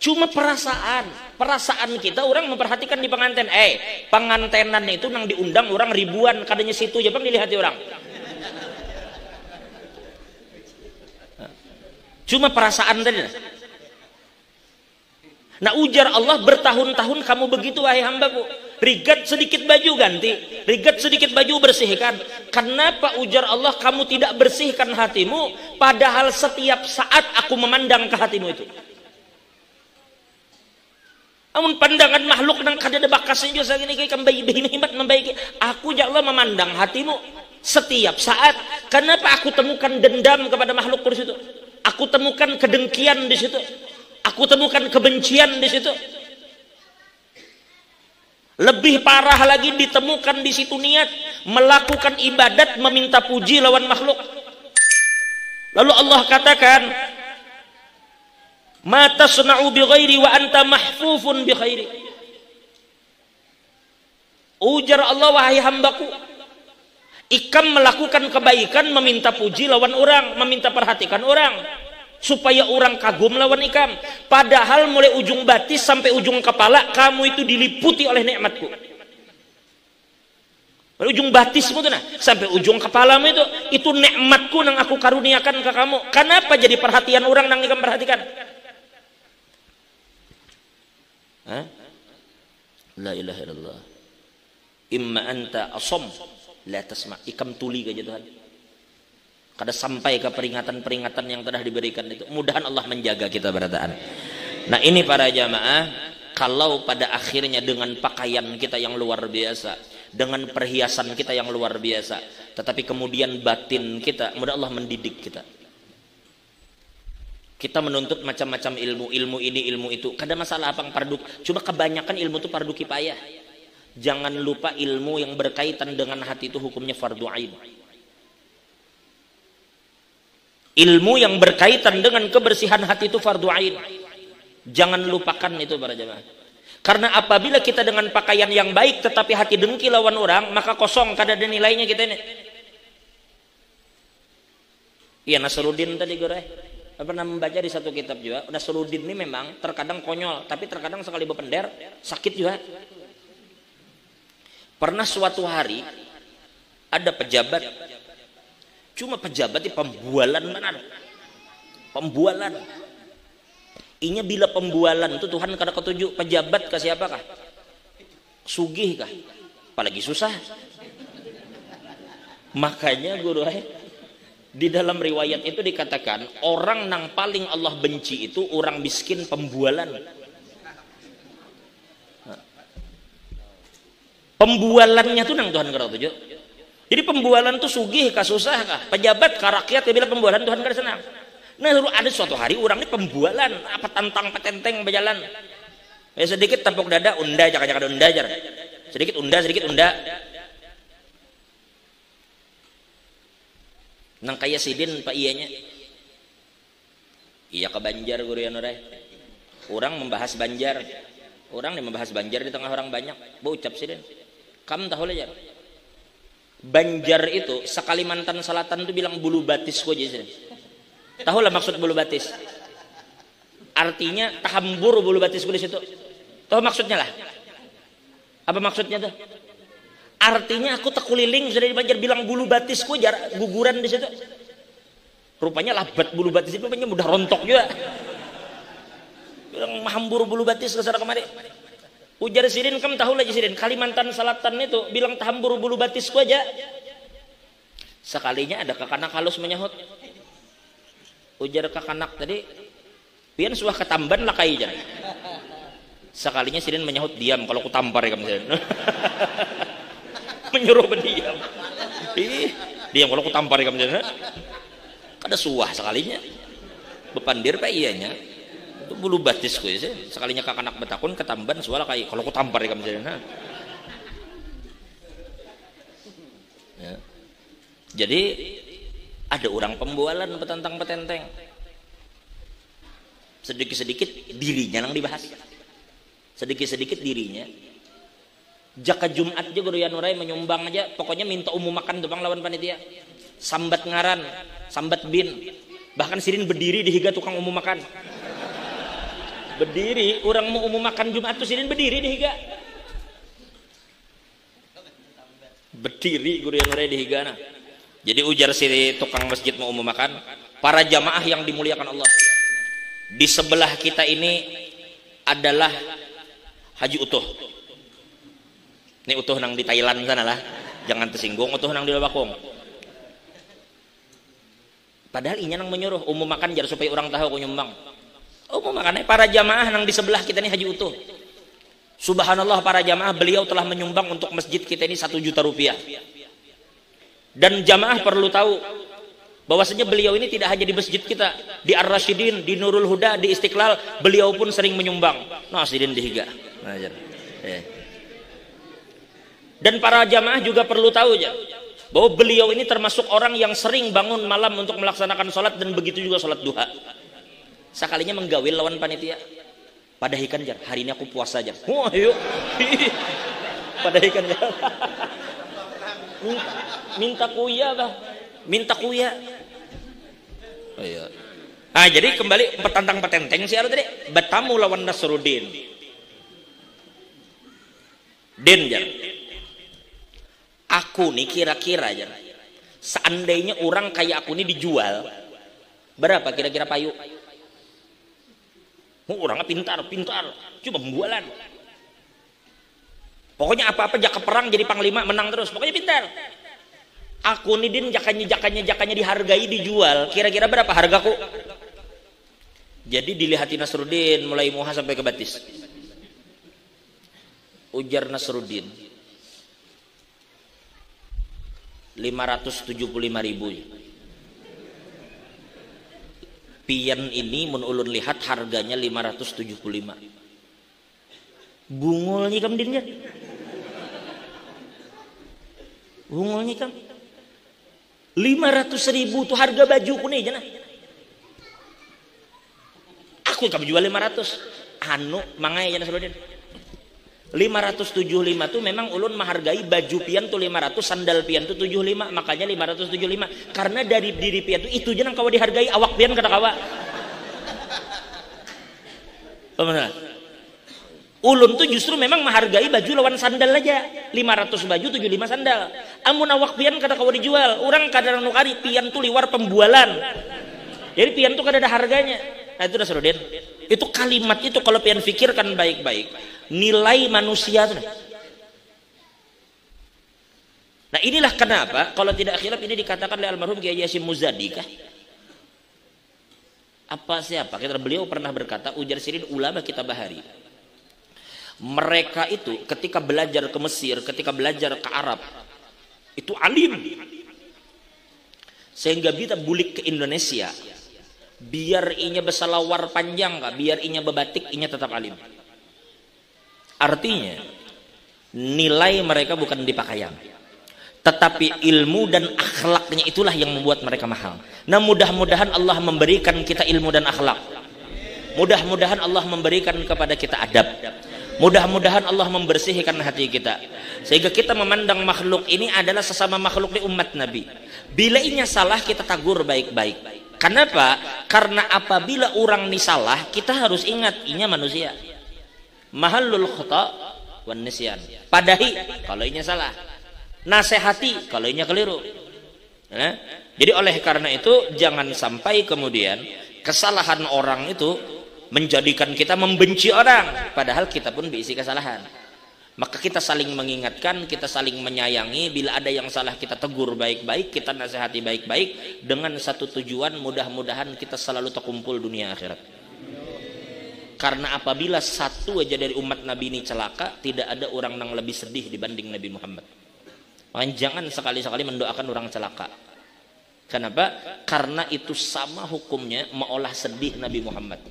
Cuma perasaan kita orang memperhatikan di pengantin. Pengantenan itu nang diundang orang ribuan, kadanya situ aja Bang dilihat orang. Cuma perasaan tadi. Nah, ujar Allah, bertahun-tahun kamu begitu wahai hambaku. Rigat sedikit baju ganti, rigat sedikit baju bersihkan. Kenapa ujar Allah kamu tidak bersihkan hatimu, padahal setiap saat aku memandang ke hatimu itu. Amun pandangan makhluk nang kada ada bakasnya juga segini kayak kembali hebat membaiki. Aku ya Allah memandang hatimu setiap saat. Kenapa aku temukan dendam kepada makhluk di situ? Aku temukan kedengkian di situ. Aku temukan kebencian di situ. Lebih parah lagi ditemukan di situ niat melakukan ibadat meminta puji lawan makhluk. Lalu Allah katakan, "Ma tasna'u bi ghairi wa anta mahfufun bi khairi." Ujar Allah, wahai hambaku, ikam melakukan kebaikan meminta puji lawan orang, meminta perhatikan orang supaya orang kagum lawan ikam, padahal mulai ujung batis sampai ujung kepala kamu itu diliputi oleh nikmatku. Mulai ujung batismu tuh nah sampai ujung kepalamu itu nikmatku yang aku karuniakan ke kamu. Kenapa jadi perhatian orang nang ikam perhatikan? La ilaha illallah. Imma anta asom la tasma. Ikam tuli ke Tuhan. Kada sampai ke peringatan-peringatan yang telah diberikan itu. Mudahan Allah menjaga kita berataan. Nah, ini para jamaah, kalau pada akhirnya dengan pakaian kita yang luar biasa, dengan perhiasan kita yang luar biasa, tetapi kemudian batin kita, mudah Allah mendidik kita. Kita menuntut macam-macam ilmu ini, ilmu itu. Kada masalah apa pardu, cuma kebanyakan ilmu itu fardu kifayah. Jangan lupa ilmu yang berkaitan dengan hati itu hukumnya fardu ain. Ilmu yang berkaitan dengan kebersihan hati itu fardu ain. Jangan lupakan itu para jemaah. Karena apabila kita dengan pakaian yang baik tetapi hati dengki lawan orang, maka kosong, kada ada nilainya kita ini. Iya, Nasruddin tadi gue pernah membaca di satu kitab juga. Nasruddin ini memang terkadang konyol, tapi terkadang sekali berpender sakit juga. Pernah suatu hari ada pejabat, cuma pejabat di pembualan mana? Pembualan. Inya bila pembualan itu Tuhan kada ketujuh pejabat ke siapakah? Sugih kah? Apalagi susah. Makanya guru di dalam riwayat itu dikatakan orang yang paling Allah benci itu orang miskin pembualan. Pembualannya tuh nang Tuhan kada ketujuh. Jadi pembualan tuh sugih kah susah kah? Pejabat kah rakyat ya bila pembualan Tuhan kada senang. Nah ada suatu hari orang ini pembualan apa tantang petenteng berjalan. Ya sedikit tepuk dada unda jangan unda jar. Sedikit unda. Nang kaya sidin pak iyanya. Iya ke Banjar guru ya nurai. Orang membahas Banjar. Orang yang membahas Banjar di tengah orang banyak. Ucap sidin. Kamu tahu aja. Banjar itu sekalimantan Selatan itu bilang bulu batis kok aja. Tahu lah maksud bulu batis. Artinya tahambur bulu batisku di situ. Tahu maksudnya lah. Apa maksudnya tuh? Artinya aku tekuliling sudah di Banjar bilang bulu batisku jarak guguran di situ. Rupanya labat bulu batis itu rupanya mudah rontok juga. Bilang mahambur bulu batis ke sana kemari. Ujar Sirin kamu tahu lagi Sirin Kalimantan Selatan itu bilang tahambur bulu batisku aja. Sekalinya ada kakanak halus menyahut. Ujar kakanak tadi pian suah ketamban lakai jan. Sekalinya Sirin menyahut diam kalau ku tampar ya kamu Sirin. Menyuruh berdiam. Diam kalau ku tampar ya kamu Sirin. Kada suah sekalinya. Bepandir pak iyanya. Itu bulu batis ku ya. Sekalinya kakanak betakun ketamban suah lakai kalau ku tampar ya kamu Sirin. Ya. Jadi ada orang pembualan petentang petenteng. Sedikit-sedikit dirinya yang dibahas. Sedikit-sedikit dirinya. Jaka Jumat aja guru Yanurai menyumbang aja. Pokoknya minta umum makan tuh bang lawan panitia. Sambat ngaran, sambat bin. Bahkan Sirin berdiri di higa tukang umum makan. Berdiri, orang mau umum makan Jumat tuh Sirin berdiri di higa. Berdiri guru Yanurai di higa nah. Jadi ujar si tukang masjid mau umum makan, para jamaah yang dimuliakan Allah. Di sebelah kita ini adalah Haji Utuh. Ini Utuh nang di Thailand sana lah. Jangan tersinggung, Utuh nang di Lobakong. Padahal inya nang menyuruh umum makan jar supaya orang tahu aku nyumbang. Umum makan para jamaah nang di sebelah kita ini Haji Utuh. Subhanallah para jamaah beliau telah menyumbang untuk masjid kita ini 1 juta rupiah. Dan jamaah perlu tahu bahwasanya beliau ini tidak hanya di masjid kita, di Ar-Rasyidin, di Nurul Huda, di Istiqlal, beliau pun sering menyumbang. Nah, sidin dihiga. Dan para jamaah juga perlu tahu ya, bahwa beliau ini termasuk orang yang sering bangun malam untuk melaksanakan sholat dan begitu juga sholat duha. Sekalinya menggawil lawan panitia. Pada ikan jar, hari ini aku puasa jar. Wah, yuk. Pada ikan jar. Minta kuya bah, minta kuya. Oh iya. Nah jadi kembali petantang petenteng si Aru tadi bertamu lawan Nasruddin. Den jar. Aku nih kira-kira jar. Seandainya orang kayak aku nih dijual, berapa kira-kira payu? Orangnya pintar, coba pembualan. Pokoknya apa-apa jaka perang jadi panglima menang terus. Pokoknya pintar. Aku nih din jakanya dihargai dijual. Kira-kira berapa hargaku? Jadi dilihati Nasruddin mulai muha sampai ke batis. Ujar Nasruddin 575.000. Pian ini mun ulun lihat harganya 575. Bungulnya kam dinnya. Bungulnya kam 500.000 tuh harga baju ku nih jana. Aku kam jual 500. Anu mangai jana Nasruddin. 575 tuh memang ulun menghargai baju pian tuh 500, sandal pian tuh 75, makanya 575. Karena dari diri pian tuh itu jana kawa dihargai, awak pian kata kawa. Benar. Ulun tuh justru memang menghargai baju lawan sandal aja. 500 baju 75 sandal. Amun awak pian kada kawa dijual. Orang kadang nukari pian tuh liwar pembualan. Jadi pian tuh kada ada harganya. Nah itu Nasruddin. Itu kalimat itu kalau pian pikirkan baik-baik. Nilai manusia tuh. Nah inilah kenapa kalau tidak khilaf ini dikatakan oleh almarhum Kiai Hasyim Muzadi kah? Apa siapa? Kita beliau pernah berkata ujar Sirin ulama kita bahari. Mereka itu ketika belajar ke Mesir, ketika belajar ke Arab, Itu alim. Sehingga kita bulik ke Indonesia, biar inya besalawar panjang kah, biar inya bebatik, inya tetap alim. Artinya nilai mereka bukan di pakaian, tetapi ilmu dan akhlaknya itulah yang membuat mereka mahal. Nah, mudah-mudahan Allah memberikan kita ilmu dan akhlak. Mudah-mudahan Allah memberikan kepada kita adab. Mudah-mudahan Allah membersihkan hati kita, sehingga kita memandang makhluk ini adalah sesama makhluk di umat Nabi. Bila inya salah, kita tagur baik-baik. Kenapa? Karena apabila orang ini salah, kita harus ingat inya manusia. Mahallul khata wan nisyan. Padahi kalau inya salah, nasihati kalau inya keliru. Nah, jadi oleh karena itu jangan sampai kemudian kesalahan orang itu menjadikan kita membenci orang, padahal kita pun berisi kesalahan. Maka kita saling mengingatkan, kita saling menyayangi. Bila ada yang salah, kita tegur baik-baik, kita nasihati baik-baik, dengan satu tujuan, mudah-mudahan kita selalu terkumpul dunia akhirat. Karena apabila satu aja dari umat Nabi ini celaka, tidak ada orang yang lebih sedih dibanding Nabi Muhammad. Maka jangan sekali-sekali mendoakan orang celaka. Kenapa? Karena itu sama hukumnya meolah sedih Nabi Muhammad.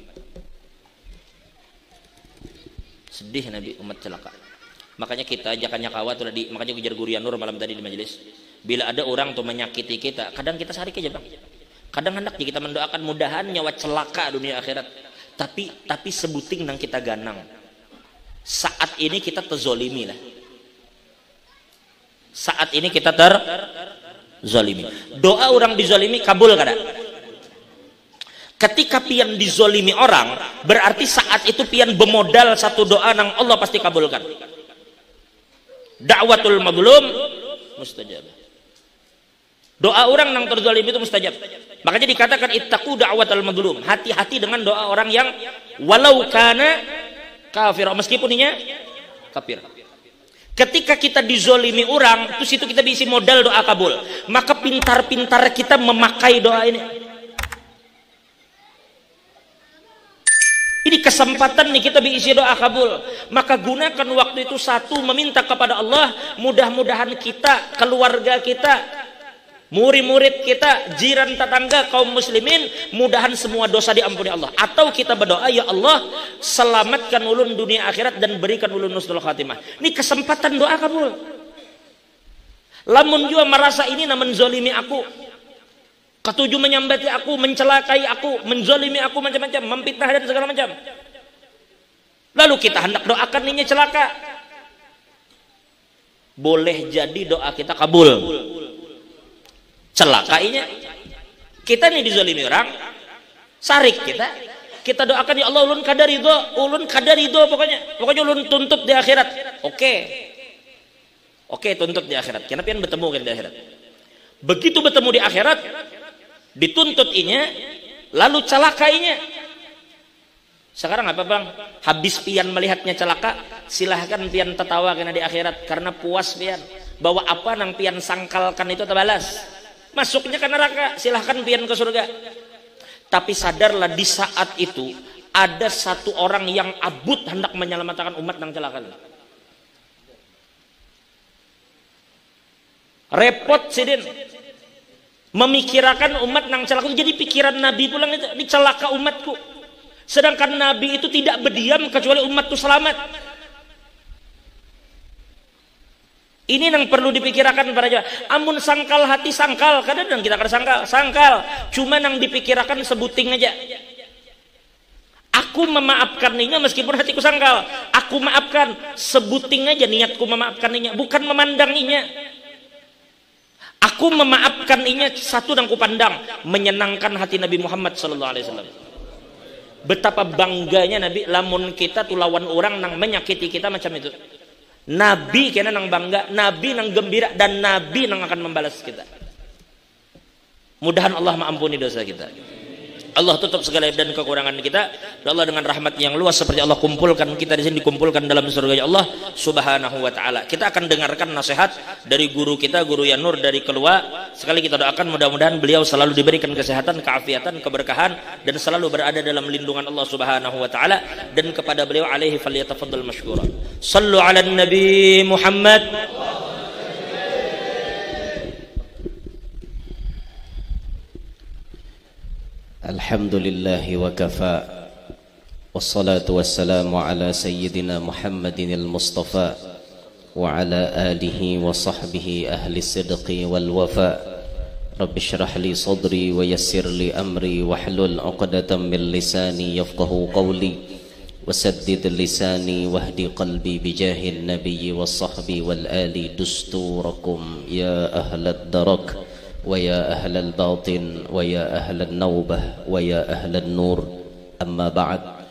Sedih Nabi umat celaka. Makanya kita jangan nyakawa tuh tadi, makanya ujar Guru Yanur malam tadi di majelis. Bila ada orang tuh menyakiti kita, kadang kita sarik aja bang. Kadang hendak kita mendoakan mudahan nyawa celaka dunia akhirat. Tapi sebuting nang kita ganang. Saat ini kita terzolimi lah. Saat ini kita terzolimi. Doa orang dizolimi kabul kada? Ketika pian dizolimi orang, berarti saat itu pian bermodal satu doa nang Allah pasti kabulkan. Da'watul mazlum mustajab. Doa orang nang terzolimi itu mustajab. Makanya dikatakan ittaqu da'watul mazlum. Hati-hati dengan doa orang yang walau kana kafir, meskipun inya kafir. Ketika kita dizolimi orang, terus itu kita diisi modal doa kabul. Maka pintar-pintar kita memakai doa ini. Ini kesempatan nih kita diisi doa kabul. Maka gunakan waktu itu satu, meminta kepada Allah, mudah-mudahan kita, keluarga kita, murid-murid kita, jiran tetangga, kaum muslimin, mudahan semua dosa diampuni Allah. Atau kita berdoa, ya Allah, selamatkan ulun dunia akhirat dan berikan ulun husnul khatimah. Ini kesempatan doa kabul. Lamun jua merasa ini namun zolimi aku, ketujuh menyambati aku, mencelakai aku, menzolimi aku macam-macam, memfitnah dan segala macam. Lalu kita hendak doakan ini celaka. Boleh jadi doa kita kabul. Celakainya kita nih dizolimi orang, sarik kita doakan, ya Allah ulun kadar ridho pokoknya ulun tuntut di akhirat. Oke, tuntut di akhirat. Kenapa yang bertemu kan di akhirat? Begitu bertemu di akhirat, dituntut inya, lalu celakainya. Sekarang apa bang? Habis pian melihatnya celaka, silahkan pian tertawa kena di akhirat, karena puas pian bahwa apa nang pian sangkalkan itu terbalas. Masuknya ke neraka, silahkan pian ke surga. Tapi sadarlah di saat itu ada satu orang yang abut hendak menyelamatkan umat nang celaka. Repot sidin memikirkan umat nang celaka. Jadi pikiran Nabi pulang itu, ini celaka umatku. Sedangkan Nabi itu tidak berdiam kecuali umat itu selamat. Ini yang perlu dipikirkan para jemaah. Amun sangkal hati sangkal, kadang kita kada sangkal. Cuma yang dipikirkan sebuting aja. Aku memaafkannya meskipun hatiku sangkal. Aku maafkan sebuting aja niatku memaafkannya, bukan memandanginya. Aku memaafkannya satu yang kupandang, menyenangkan hati Nabi Muhammad sallallahu alaihi wasallam. Betapa bangganya Nabi lamun kita tuh lawan orang nang menyakiti kita macam itu. Nabi kena nang bangga, Nabi nang gembira, dan Nabi nang akan membalas kita. Mudahan Allah mengampuni dosa kita. Allah tutup segala aib dan kekurangan kita. Dan Allah dengan rahmat yang luas seperti Allah kumpulkan kita di sini, dikumpulkan dalam surga Allah Subhanahu wa taala. Kita akan dengarkan nasihat dari guru kita, Guru Yanur dari Kelua. Sekali kita doakan mudah-mudahan beliau selalu diberikan kesehatan, keafiatan, keberkahan, dan selalu berada dalam lindungan Allah Subhanahu wa taala. Dan kepada beliau alaihi falyatafaddal mashkura. Sallu ala Nabi Muhammad. Alhamdulillahi wa kafa. Wassalatu wassalamu ala sayyidina Muhammadin al-Mustafa wa ala alihi wa sahbihi ahli sidqi wal wafa. Rabbi shrah li sadri wa yassir li amri wahlul 'uqdatam min lisani yafqahu qawli wasaddid lisani wahdi qalbi bijahil nabiyyi was sahbi wal ali dusturakum ya ahlad darak wa ya ahlal batin wa ya ahlal naubah wa ya ahlal nur. Amma ba'd.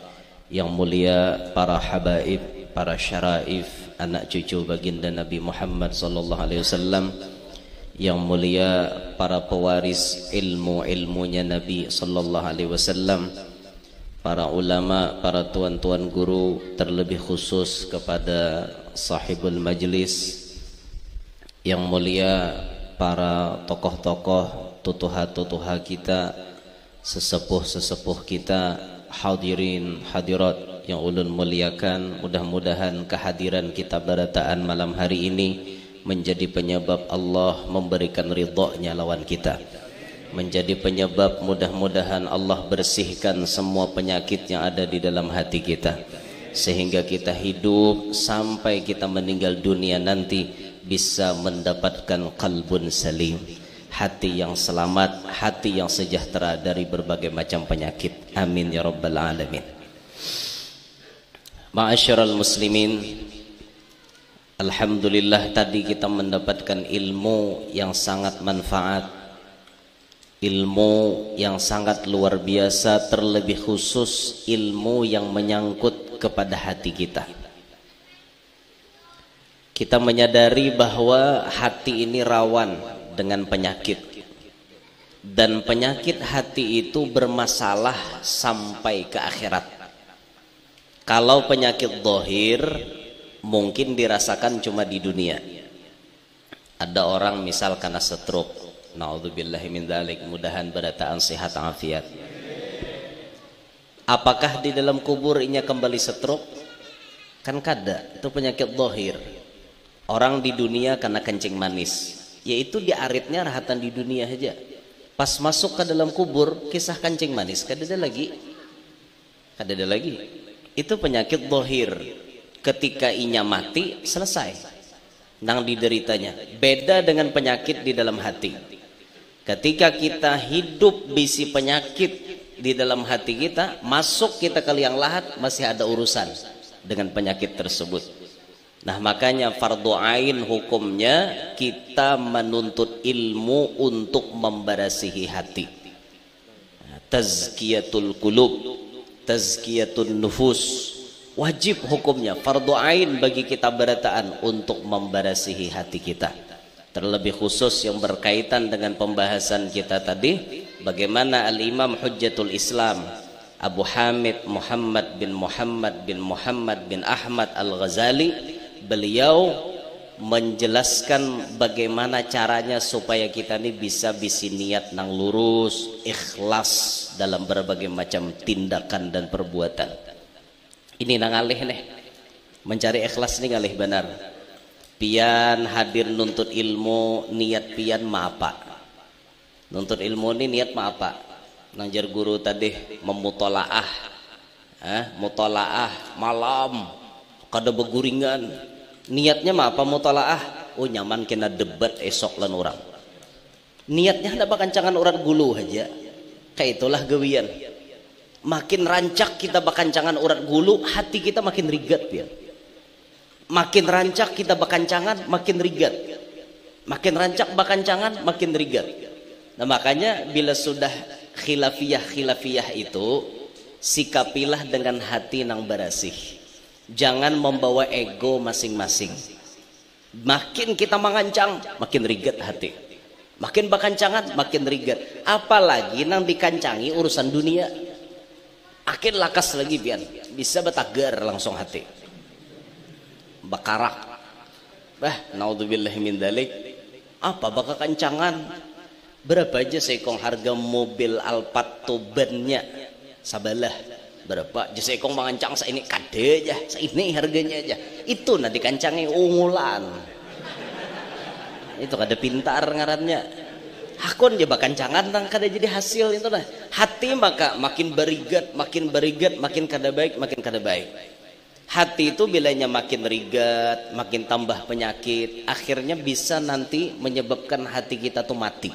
Yang mulia para habaib, para syaraif, anak cucu baginda Nabi Muhammad sallallahu alaihi wasallam, yang mulia para pewaris ilmu-ilmunya Nabi sallallahu alaihi wasallam, para ulama, para tuan-tuan guru, terlebih khusus kepada sahibul majlis, yang mulia para tokoh-tokoh, tutuha-tutuha kita, sesepuh-sesepuh kita, hadirin hadirat yang ulun muliakan. Mudah-mudahan kehadiran kita berataan malam hari ini menjadi penyebab Allah memberikan ridha-Nya lawan kita, menjadi penyebab mudah-mudahan Allah bersihkan semua penyakit yang ada di dalam hati kita, sehingga kita hidup sampai kita meninggal dunia nanti bisa mendapatkan qalbun salim, hati yang selamat, hati yang sejahtera dari berbagai macam penyakit. Amin ya rabbal alamin. Ma'asyiral muslimin, alhamdulillah tadi kita mendapatkan ilmu yang sangat manfaat, ilmu yang sangat luar biasa, terlebih khusus ilmu yang menyangkut kepada hati kita. Kita menyadari bahwa hati ini rawan dengan penyakit, dan penyakit hati itu bermasalah sampai ke akhirat. Kalau penyakit zahir mungkin dirasakan cuma di dunia. Ada orang misal karena stroke, naudzubillahi min dzalik, mudahan berataan sehat afiat. Apakah di dalam kubur inya kembali stroke? Kan kada, itu penyakit zahir. Orang di dunia karena kencing manis, yaitu di aritnya rahatan di dunia saja. Pas masuk ke dalam kubur, kisah kencing manis kada ada lagi, kada ada lagi. Itu penyakit zahir. Ketika inya mati, selesai nang dideritanya. Beda dengan penyakit di dalam hati. Ketika kita hidup bisi penyakit di dalam hati kita, masuk kita ke liang lahat, masih ada urusan dengan penyakit tersebut. Nah, makanya fardu ain hukumnya kita menuntut ilmu untuk memberasihi hati. Tazkiyatul qulub, tazkiyatun nufus, wajib hukumnya, fardu ain bagi kita berataan untuk memberasihi hati kita. Terlebih khusus yang berkaitan dengan pembahasan kita tadi, bagaimana Al-Imam Hujjatul Islam Abu Hamid Muhammad bin Ahmad Al-Ghazali, beliau menjelaskan bagaimana caranya supaya kita ini bisa bisi niat nang lurus, ikhlas dalam berbagai macam tindakan dan perbuatan. Ini nang alih nih, mencari ikhlas nih ngalih benar. Pian hadir nuntut ilmu, niat pian maapa. Nuntut ilmu ini niat maapa. Nanjar guru tadi memutolaah, mutolaah malam kada beguringan. Niatnya mah apa mutolaah? Oh nyaman kena debat esok lan orang. Niatnya ada bakancangan orang gulu aja. Kayak itulah gawian. Makin rancak kita bakancangan orang gulu, hati kita makin rigat ya. Makin rancak kita bakancangan, makin rigat. Makin rancak bakancangan, makin rigat. Nah makanya bila sudah khilafiyah itu, sikapilah dengan hati nang barasih. Jangan membawa ego masing-masing. Makin kita mengancang, makin rigat hati. Makin bakancangan, makin rigat. Apalagi nang dikancangi urusan dunia, makin lakas lagi pian. Bisa betagar langsung hati. Bakarak. Naudzubillahi min dzalik. Apa bakal kancangan? Berapa aja sekong harga mobil Alphard Tubannya? Sabalah. Berapa jasa ekong mengancang saya ini kade aja, saya ini harganya aja. Itu nanti kancangi ungulan. Itu kada pintar ngarannya. hakun je bakancangan tang kada jadi hasil itu lah. Hati maka makin berigat makin kada baik. Hati itu bilanya makin rigat, makin tambah penyakit, akhirnya bisa nanti menyebabkan hati kita tuh mati.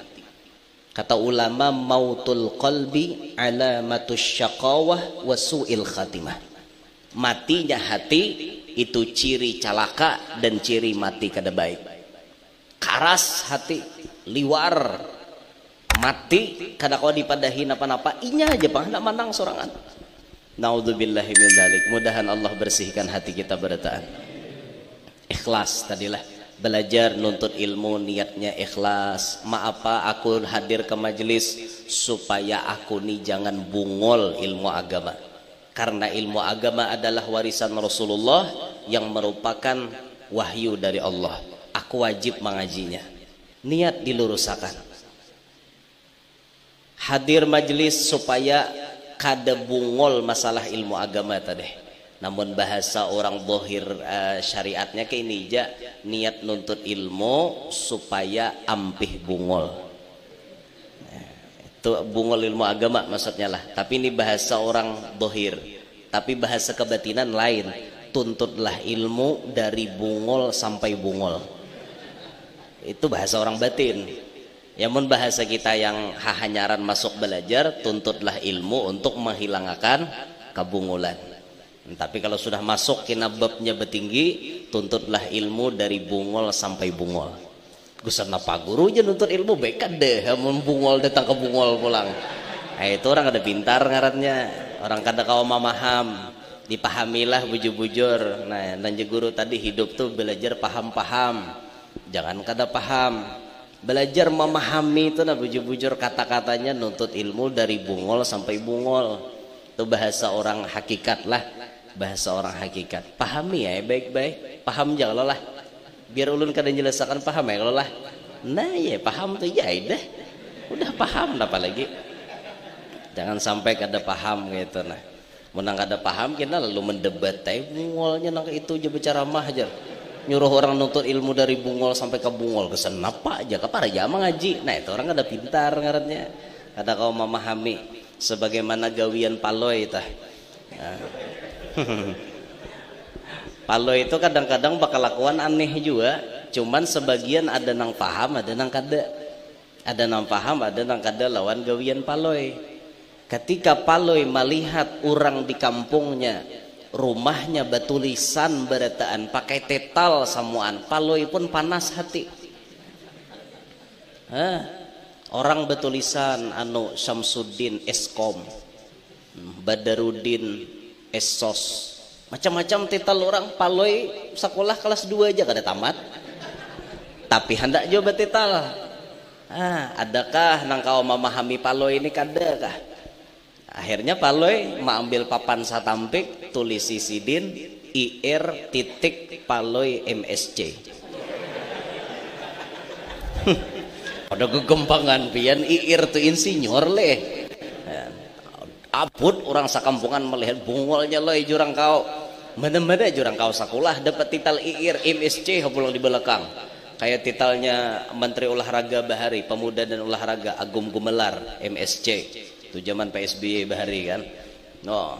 Kata ulama, mautul qalbi alamatus syaqawah wa su'il khatimah. Matinya hati itu ciri calaka dan ciri mati kada baik. Karas hati, liwar, mati kada kau dipadahi napa-napa, inya aja pang hendak manang sorangan. Naudzubillahi min dzalik. Mudahan Allah bersihkan hati kita berataan. Ikhlas tadilah. Belajar nuntut ilmu niatnya ikhlas. Apa aku hadir ke majelis supaya aku nih jangan bungol ilmu agama. Karena ilmu agama adalah warisan Rasulullah yang merupakan wahyu dari Allah. Aku wajib mengajinya. Niat dilurusakan. Hadir majelis supaya kada bungol masalah ilmu agama tadi. Namun bahasa orang bohir syariatnya ke ini aja, niat nuntut ilmu supaya ampih bungol. Itu bungol ilmu agama maksudnya lah. Tapi ini bahasa orang bohir. Tapi bahasa kebatinan lain. Tuntutlah ilmu dari bungol sampai bungol. Itu bahasa orang batin. Ya mun bahasa kita yang hahanyaran masuk belajar, tuntutlah ilmu untuk menghilangkan kebungolan. Tapi kalau sudah masuk kena babnya betinggi, tuntutlah ilmu dari bungol sampai bungol. Gusan apa guru aja nuntut ilmu baik deh, mun bungol datang ke bungol pulang. Itu orang kada pintar ngarannya, orang kada kau memaham, dipahamilah bujur-bujur. Nah, nanje guru tadi hidup tuh belajar paham-paham, jangan kada paham. Belajar memahami itu nah bujur-bujur kata-katanya, nuntut ilmu dari bungol sampai bungol. Itu bahasa orang hakikat lah, bahasa orang hakikat. Pahami ya baik-baik, paham jangan lah. Biar ulun kada jelaskan paham ya kalau lah. Nah ya paham tuh ya dah, udah paham apa lagi. Jangan sampai kada paham gitu nah. Menang kada paham kita lalu mendebat, bungolnya nang itu aja bicara mah aja. Nyuruh orang nuntut ilmu dari bungol sampai ke bungol, kesan apa aja kapara jama ngaji. Nah itu orang kada pintar ngarannya, kada kau memahami sebagaimana gawian paloi tah. Paloi itu kadang-kadang bakal lakuan aneh juga, cuman sebagian ada nang paham, ada nang kada. Ada nang paham, ada nang kada lawan gawian paloi. Ketika paloi melihat orang di kampungnya rumahnya batulisan berataan pakai tetal samuan, paloi pun panas hati. Orang batulisan anu Syamsuddin Eskom, Badarudin Esos, macam-macam tetal orang. Paloi sekolah kelas 2 aja kada tamat, tapi hendak coba tetal. Adakah nang kau memahami paloi ini kada kah? Akhirnya paloi mengambil papan satampik, tulis sidin IR titik paloi MSC. Ada kegempangan pian IR tu insinyur leh. Abut orang sakampungan melihat bungolnya loh jurang kau. Mana-mana jurang kau sekolah dapat titel IR MSC pulang di belakang. Kayak titelnya Menteri Olahraga Bahari, Pemuda dan Olahraga Agung Gumelar MSC. Itu zaman PSBY Bahari kan. No.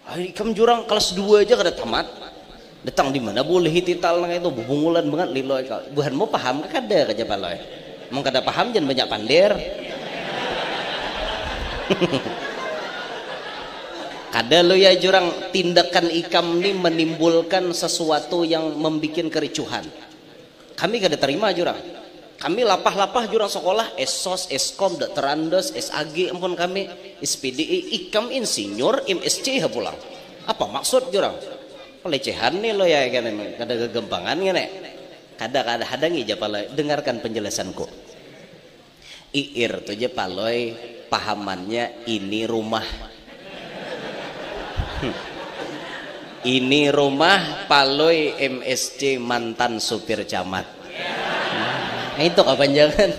Kamu jurang kelas 2 aja kada tamat. Datang di mana boleh titel nang itu bubungulan banget liloy kau. Buhan mau paham kada kaja paloy. Emang kada paham jangan banyak pandir. Kada lo ya jurang tindakan ikam ini menimbulkan sesuatu yang membuat kericuhan. Kami kada terima jurang. Kami lapah-lapah jurang sekolah Esos, Eskom, Terandos, SAG ampun kami SPDI, ikam insinyur MSC pulang. Apa maksud jurang? Pelecehan nih lo ya kan, kada kegempangan kan ya. Kada hadangi aja paloi, dengarkan penjelasanku. IR tuh aja paloi pahamannya ini rumah. Ini rumah paloi MSC mantan supir camat. Itu kepanjangan.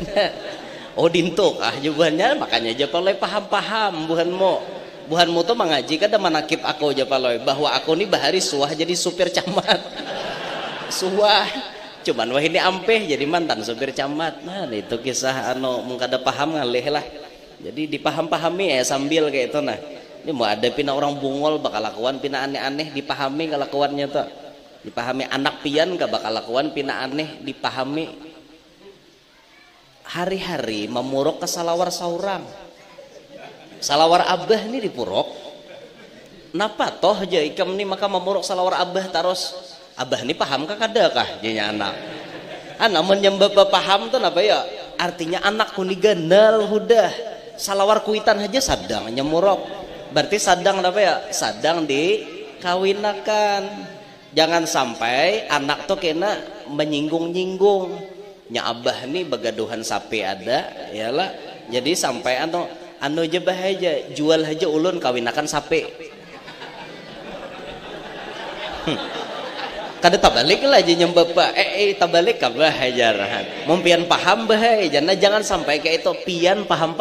Oh dintuk jawabannya, makanya aja paloi paham-paham buhanmu tuh mengaji kada manakib aku aja paloi bahwa aku nih bahari suah jadi supir camat. Suah cuman wah ini ampeh jadi mantan sopir camat. Nah itu kisah anu mengkada paham ngalih lah, jadi dipaham-pahami ya sambil kayak itu. Nah ini mau ada pina orang bungol bakal lakuan pina aneh-aneh dipahami kelakuannya tuh, dipahami anak pian gak bakal lakuan pina aneh dipahami. Hari-hari memuruk ke salawar saurang, salawar abah ini dipuruk napa toh aja ikam nih maka memuruk salawar abah terus abah ini paham kah kada kah jadinya anak menyembah paham tuh apa ya artinya anakku nih ganal hudah salawar kuitan aja sadang nyemurok berarti sadang apa ya sadang dikawinakan. Jangan sampai anak tuh kena menyinggung-nyinggung nya abah nih begaduhan sapi ada yalah jadi sampai anu aja bahaya jual aja ulun kawinakan sapi. Kada tabalik lah aja nyembah tabalik kabah hajar mumpian paham bahaya jangan sampai kayak itu pian paham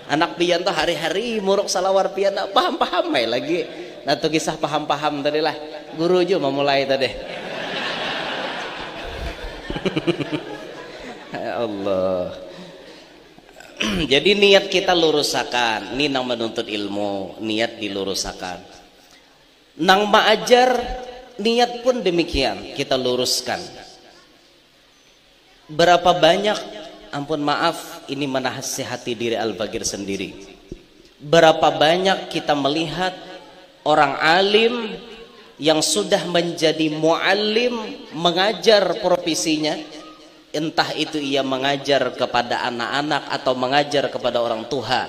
anak pian tuh hari-hari muruk salawar pian paham lagi. Nah tuh kisah paham tadi lah guru juga memulai tadi. Ya Allah. Jadi niat kita lurusakan ini nang menuntut ilmu niat dilurusakan nang maajar niat pun demikian kita luruskan. Berapa banyak ampun maaf ini menasihati diri Al-Bagir sendiri, berapa banyak kita melihat orang alim yang sudah menjadi muallim mengajar profesinya, entah itu ia mengajar kepada anak-anak atau mengajar kepada orang tua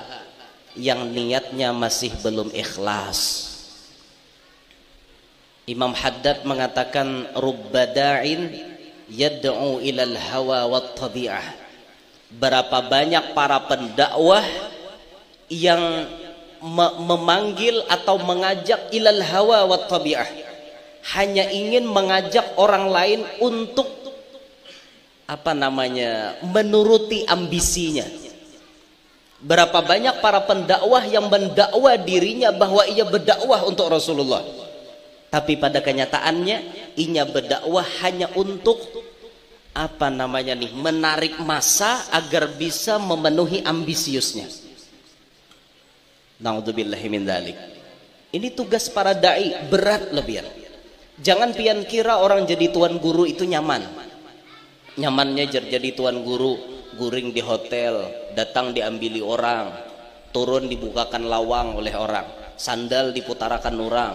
yang niatnya masih belum ikhlas. Imam Haddad mengatakan rubba da'in yad'u ilal hawa wat tabi'ah. Berapa banyak para pendakwah yang memanggil atau mengajak ilal hawa wat tabi'ah, hanya ingin mengajak orang lain untuk apa namanya menuruti ambisinya. Berapa banyak para pendakwah yang mendakwah dirinya bahwa ia berdakwah untuk Rasulullah, tapi pada kenyataannya inya berdakwah hanya untuk apa namanya nih menarik massa agar bisa memenuhi ambisiusnya. Naudzubillahi min dzalik. Ini tugas para dai berat lebihan. Jangan pian kira orang jadi tuan guru itu nyaman. Nyamannya jadi tuan guru, guring di hotel, datang diambili orang, turun dibukakan lawang oleh orang, sandal diputarakan orang,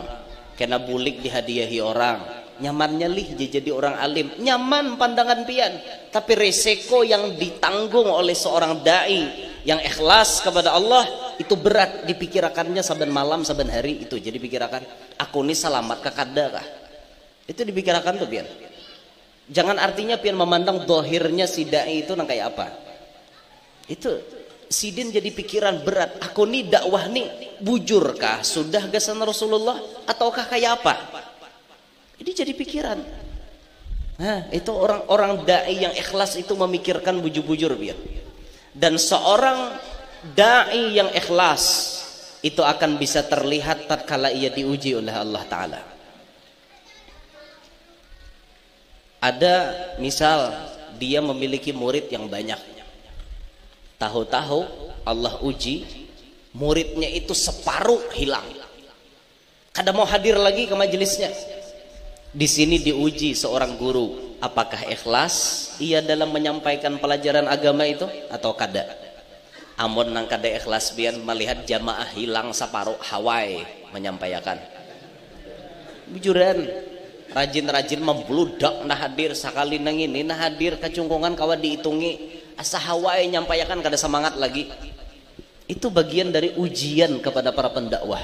kena bulik dihadiahi orang. Nyamannya lih jadi orang alim, nyaman pandangan pian, tapi resiko yang ditanggung oleh seorang dai yang ikhlas kepada Allah itu berat dipikirkannya saben malam saben hari. Itu jadi pikirkan aku ini selamat kakada kah, itu dipikirkan tuh pian. Jangan artinya pian memandang dohirnya si dai itu nang kayak apa, itu sidin jadi pikiran berat. Aku nih dakwah nih bujurkah sudah gasan Rasulullah ataukah kayak apa, ini jadi pikiran. Nah itu orang-orang dai yang ikhlas itu memikirkan bujur-bujur biar. Dan seorang dai yang ikhlas itu akan bisa terlihat tatkala ia diuji oleh Allah Ta'ala. Ada misal dia memiliki murid yang banyak, tahu-tahu Allah uji muridnya itu separuh hilang, kada mau hadir lagi ke majelisnya. Di sini diuji seorang guru, apakah ikhlas ia dalam menyampaikan pelajaran agama itu atau kada. Amun nang kada ikhlas bian melihat jamaah hilang separuh hawai menyampaikan bujuran rajin-rajin membludak nah hadir sekali nang ini nah hadir kecungkungan kawan dihitungi asa hawai nyampaikan kada semangat lagi. Itu bagian dari ujian kepada para pendakwah.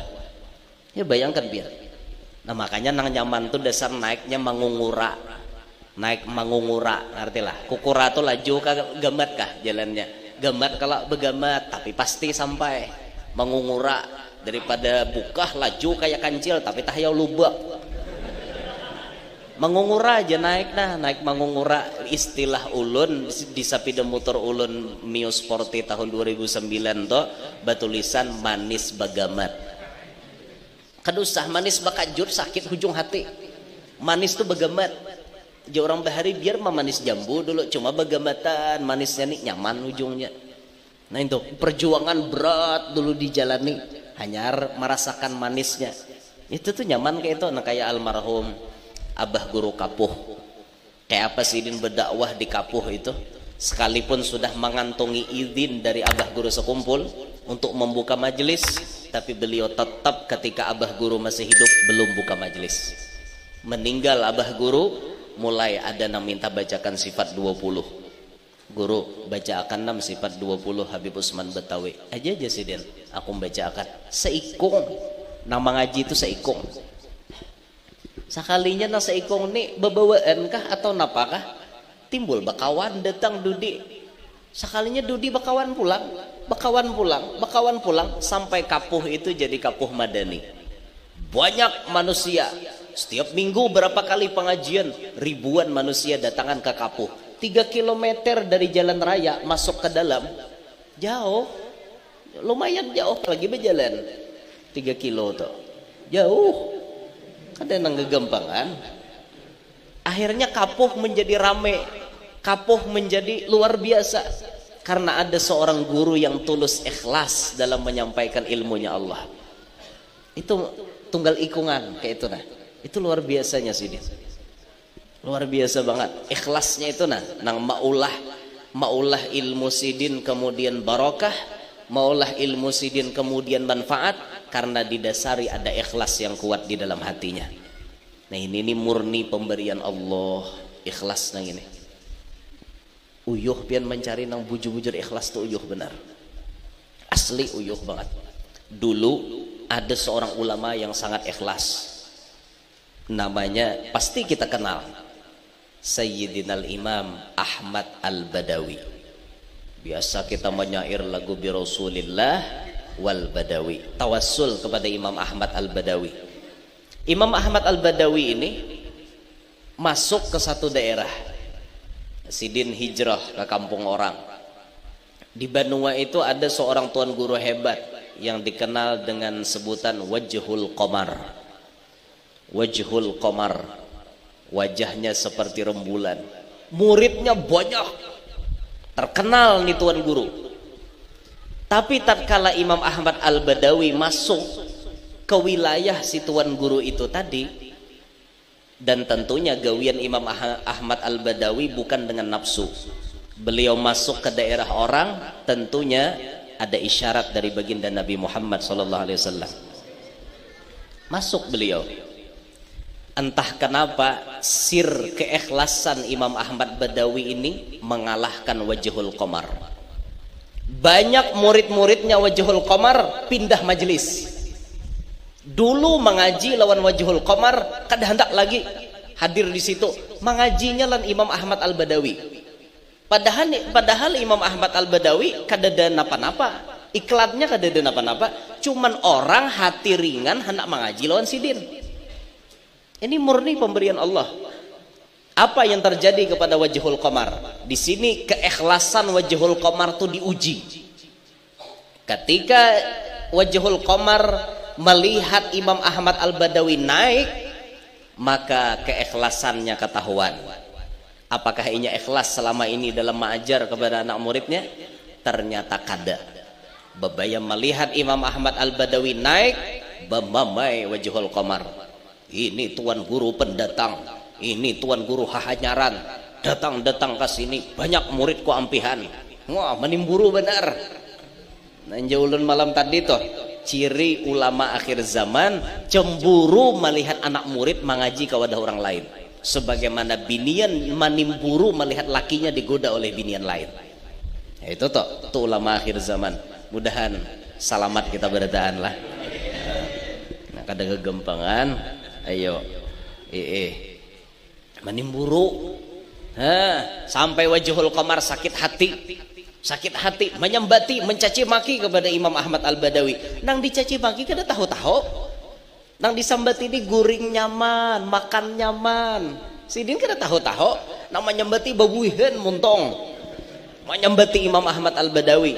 Ya bayangkan biar. Nah makanya nang nyaman tuh dasar naiknya mangungura, naik mangungura, ngerti lah. Kukura tuh laju kah gamat kah jalannya, gamat kalau begamat tapi pasti sampai. Mangungura daripada bukah laju kayak kancil tapi tahyau lubak. Mangungura aja naik nah, naik mangungura. Istilah ulun di sapida motor ulun Mio Sporty tahun 2009 tuh batulisan manis bagamat. Kadusah manis bakajur sakit hujung hati. Manis tuh bagamat. Jadi orang bahari biar manis jambu dulu, cuma bagambatan manisnya nih nyaman ujungnya. Nah itu perjuangan berat dulu dijalani, hanya merasakan manisnya. Itu tuh nyaman kayak itu. Nah kayak almarhum Abah Guru Kapuh, kayak apa sih Sidin berdakwah di Kapuh itu, sekalipun sudah mengantongi izin dari Abah Guru sekumpul untuk membuka majelis, tapi beliau tetap ketika Abah Guru masih hidup belum buka majelis. Meninggal Abah Guru, mulai ada yang minta bacakan sifat 20. Guru bacakan 6 sifat 20 Habib Usman Betawi aja Sidin, aku bacakan seikung. Nama ngaji itu seikung. Sekalinya na seikung nih bebawaan kah atau napakah? Timbul bakawan datang dudi. Sekalinya dudi bakawan pulang, bakawan pulang, bakawan pulang sampai Kapuh itu jadi Kapuh Madani. Banyak manusia. Setiap minggu berapa kali pengajian, ribuan manusia datangan ke Kapuh. 3 kilometer dari jalan raya masuk ke dalam, jauh, lumayan jauh lagi berjalan 3 kilo tuh, jauh, kadang ngegampangan. Akhirnya Kapuh menjadi rame, Kapuh menjadi luar biasa karena ada seorang guru yang tulus ikhlas dalam menyampaikan ilmunya Allah. Itu tunggal ikungan kayak itu nah. Itu luar biasanya sih dia. Luar biasa banget ikhlasnya itu nah, nang maulah ilmu Sidin kemudian barokah, maulah ilmu Sidin kemudian manfaat karena didasari ada ikhlas yang kuat di dalam hatinya. Nah ini murni pemberian Allah, ikhlas nang ini. Uyuh pian mencari nang bujur-bujur ikhlas tuh uyuh benar. Asli uyuh banget. Dulu ada seorang ulama yang sangat ikhlas. Namanya pasti kita kenal, Sayyidina Imam Ahmad Al-Badawi. Biasa kita menyair lagu bi Rasulillah wal Badawi, tawassul kepada Imam Ahmad Al-Badawi. Imam Ahmad Al-Badawi ini masuk ke satu daerah. Sidin hijrah ke kampung orang. Di Banua itu ada seorang tuan guru hebat yang dikenal dengan sebutan Wajhul Qamar. Wajhul Qamar, wajahnya seperti rembulan. Muridnya banyak, terkenal nih tuan guru. Tapi tatkala Imam Ahmad Al-Badawi masuk ke wilayah si tuan guru itu tadi, dan tentunya gawian Imam Ahmad Al-Badawi bukan dengan nafsu. Beliau masuk ke daerah orang, tentunya ada isyarat dari baginda Nabi Muhammad SAW. Masuk beliau. Entah kenapa sir keikhlasan Imam Ahmad Badawi ini mengalahkan Wajhul Qamar. Banyak murid-muridnya Wajhul Qamar pindah majelis. Dulu mengaji lawan Wajhul Qamar, kada hendak lagi hadir di situ. Mengajinya lan Imam Ahmad Al-Badawi. Padahal Imam Ahmad Al-Badawi kada ada napa-napa. Iklannya kada ada napa-napa. Cuman orang hati ringan hendak mengaji lawan Sidin. Ini murni pemberian Allah. Apa yang terjadi kepada Wajhul Qamar? Di sini keikhlasan Wajhul Qamar itu diuji. Ketika Wajhul Qamar melihat Imam Ahmad Al-Badawi naik, maka keikhlasannya ketahuan. Apakah ia ikhlas selama ini dalam mengajar kepada anak muridnya? Ternyata kada. Bebayam melihat Imam Ahmad Al-Badawi naik, bamamai Wajhul Qamar. Ini tuan guru pendatang, ini tuan guru hahanyaran, datang ke sini banyak muridku ampihan. Wah, menimburu benar. Nanjaulun malam tadi toh, ciri ulama akhir zaman cemburu melihat anak murid mengaji kepada orang lain. Sebagaimana binian menimburu melihat lakinya digoda oleh binian lain. Ya, itu toh, itu ulama akhir zaman. Mudahan selamat kita bertahan lah. Nah, kada kegempangan. Ayo, menimburu, sampai Wajhul Qamar sakit hati, menyembati, mencaci maki kepada Imam Ahmad Al-Badawi. Nang dicaci maki kada tahu-tahu, nang disambati ini guring nyaman, makan nyaman. Sidin kada tahu-tahu, nang menyembati babuihan muntong, menyembati Imam Ahmad Al-Badawi.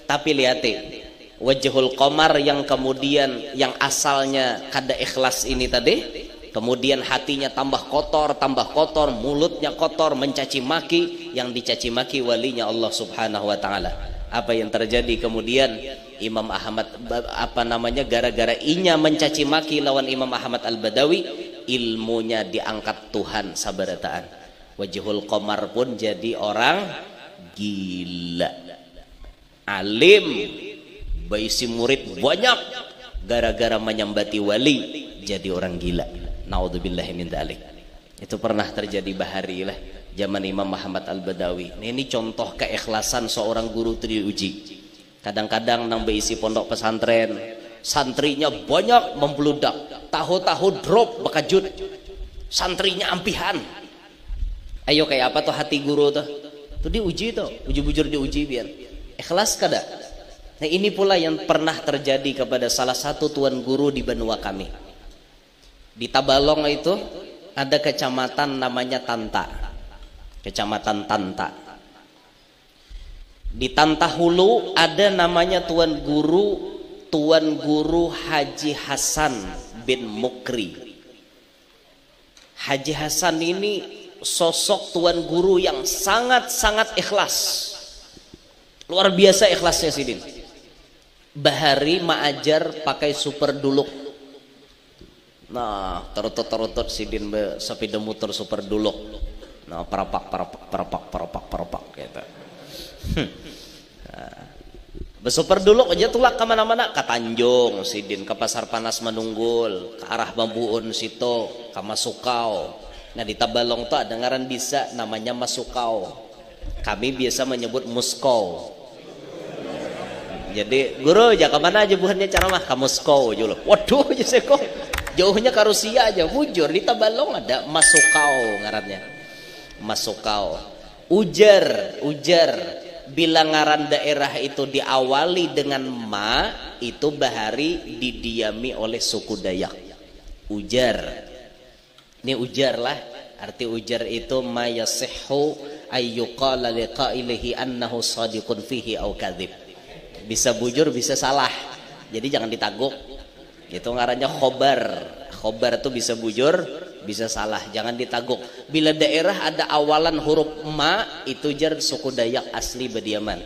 Tapi lihati. Wajhul Qamar yang kemudian yang asalnya kada ikhlas ini tadi, Kemudian hatinya tambah kotor, mulutnya kotor, mencaci maki, yang dicaci maki walinya Allah Subhanahu wa taala. Apa yang terjadi kemudian? Imam Ahmad gara-gara inya mencaci maki lawan Imam Ahmad Al-Badawi, ilmunya diangkat Tuhan sabarataan. Wajhul Qamar pun jadi orang gila. Alim, baisi murid banyak, gara-gara menyambati wali jadi orang gila. Naudzubillahi min dzalik. Itu pernah terjadi bahari lah zaman Imam Muhammad Al-Badawi. Ini contoh keikhlasan seorang guru itu diuji. Kadang-kadang nang beisi pondok pesantren, santrinya banyak membludak, tahu-tahu drop bekajut, santrinya ampihan. Ayo kayak apa tuh hati guru tuh? Tuh diuji tuh, uji bujur diuji biar ikhlas kada. Nah ini pula yang pernah terjadi kepada salah satu tuan guru di benua kami. Di Tabalong itu ada kecamatan namanya Tanta, kecamatan Tanta. Di Tanta Hulu ada namanya Tuan Guru Haji Hasan bin Mukri. Haji Hasan ini sosok Tuan Guru yang sangat-sangat ikhlas, luar biasa ikhlasnya sidin. Bahari maajar pakai super duluk. Nah, terutut sidin be sepeda motor super duluk. Nah, parapak gitu. Besuper duluk aja tulak kemana-mana, ke Tanjung sidin, ke Pasar Panas Manunggul, ke arah Bambuun situ, ke Masukau. Nah di Tabalong tuh ada ngaran bisa namanya Masukau. Kami biasa menyebut Muskau. Jadi guru aja kemana aja buhannya ceramah, ke Muskau aja loh. Waduh aja seko. Jauhnya ke Rusia aja, bujur. Di Tabalong ada Masukau ngarannya. Masukau. Ujar. Bila ngaran daerah itu diawali dengan ma, itu bahari didiami oleh suku Dayak. Ujar. Ini ujar lah. Arti ujar itu ma yasihhu ayyuqala liqailihi annahu shadiqun fihi au kadzib. Bisa bujur, bisa salah. Jadi jangan ditaguk. Itu ngarannya khobar. Khobar itu bisa bujur, bisa salah, jangan ditaguk. Bila daerah ada awalan huruf ma, itu jar suku Dayak asli Bediaman.